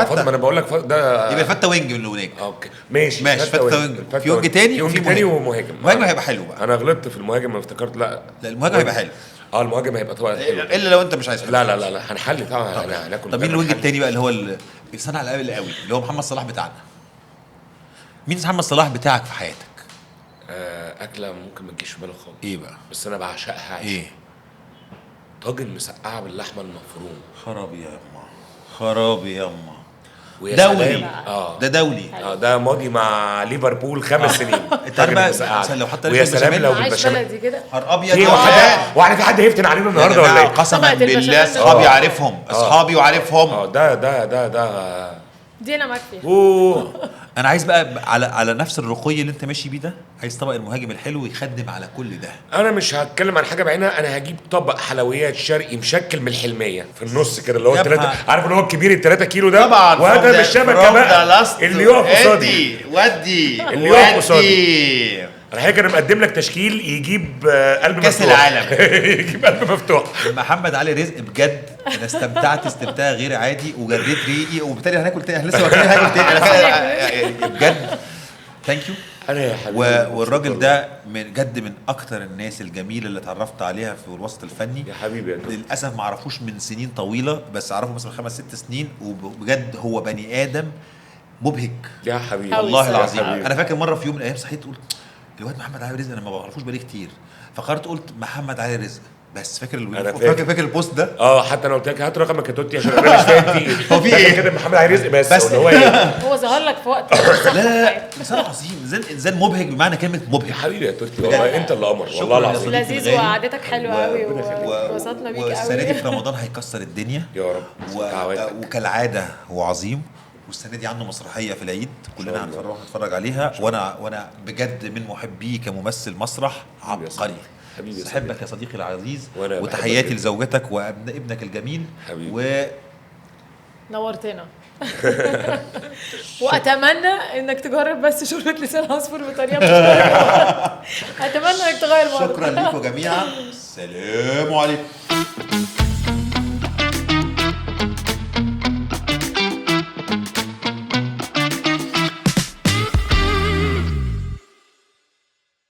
فته. ما انا بقول لك ده يبقى فته وينج من الوناج. اوكي ماشي فته وينج. في وينج تاني ومهاجم. المهاجم هيبقى حلو بقى. انا غلطت في المهاجم. انا افتكرت لا المهاجم هيبقى حلو. المهاجم هيبقى طبعا حلو الا لو انت مش عايز. لا هنحل طبعا. هناكل. طب مين الوينج التاني بقى اللي هو اللي صنع القوي اللي هو محمد صلاح بتاعنا؟ مين محمد صلاح بتاعك في حياتك؟ اكله ممكن ما تجيش في بالك خالص. ايه بقى؟ بس انا بعشقها عيش. ايه؟ طاجن مسقعه باللحمه المفروم. خرابي يا اما، خرابي يا اما. ويا دولي. سلام. ده دولي. ده ماضي مع ليفربول 5 سنين. انت عارف بقى مسقعة. مثلا لو حط ويا سلام لو عايش بالبشاميل. بلدي كده. نهار ابيض في يا واحد في حد هيفتن علينا النهارده ولا ايه؟ قسما طبقة بالله البشاميل. اصحابي عارفهم، اصحابي وعارفهم. ده دي انا معاك فيها. اوه. انا عايز بقى على نفس الرقي اللي انت ماشي بيه ده، عايز طبق المهاجم الحلو يخدم على كل ده. انا مش هتكلم عن حاجه بعينها، انا هجيب طبق حلويات شرقي مشكل من الحلميه في النص كده، اللي هو جابها. عارف اللي هو الكبير ال 3 كيلو ده. طبعا وهذا بالشبكه بقى اللي يقف قصادي. ودي اللي يقف قصادي. انا كان مقدم لك تشكيل يجيب قلب كأس مفتوح. العالم. يجيب قلب مفتوح. محمد علي رزق بجد انا استمتعت استمتاع غير عادي، وجريت ريقي، وبالتالي هناكل تاني، لسه واكلين هاكل تاني انا بجد. ثانك يو. انا يا حبيبي والراجل ده من جد من اكتر الناس الجميله اللي اتعرفت عليها في الوسط الفني. يا حبيبي يا دكتور. للاسف ما اعرفوش من سنين طويله، بس اعرفه مثلا 5-6 سنين، وبجد هو بني ادم مبهج. يا حبيبي والله أوي العظيم. حبيبي. انا فاكر مره في يوم من الايام صحيت قلت الواد محمد علي رزق انا ما بعرفوش بقالي كتير، فقررت قلت محمد علي رزق بس. فاكر أنا فاكر البوست ده؟ حتى انا قلت لك هات رقمك يا توتي عشان انا مش فاهم في ايه. هو في ايه؟ كده محمد علي رزق بس بس. هو ايه؟ هو ظهر لك في وقت لا انسان عظيم، انسان مبهج بمعنى كلمه مبهج. يا حبيبي يا توتي والله انت اللي قمر، والله شكراً يا العظيم. صديقي لذيذ الغالي. وقعدتك حلوه قوي وانبسطنا بيك والسنه دي قوي. في رمضان هيكسر الدنيا يا رب. دعواتك. وكالعاده هو عظيم. والسنه دي عنده مسرحيه في العيد كلنا هنروح نتفرج عليها، وانا بجد من محبيه كممثل مسرح عبقري. حبيبي يا احبك يا صديقي العزيز، وأنا بحبك وتحياتي جداً. لزوجتك وابنك الجميل. حبيبي. نورتنا. واتمنى انك تجرب بس شوربه لسان عصفور بطريقه مختلفه. اتمنى انك تغير مره. شكرا لكم جميعا، سلام عليكم.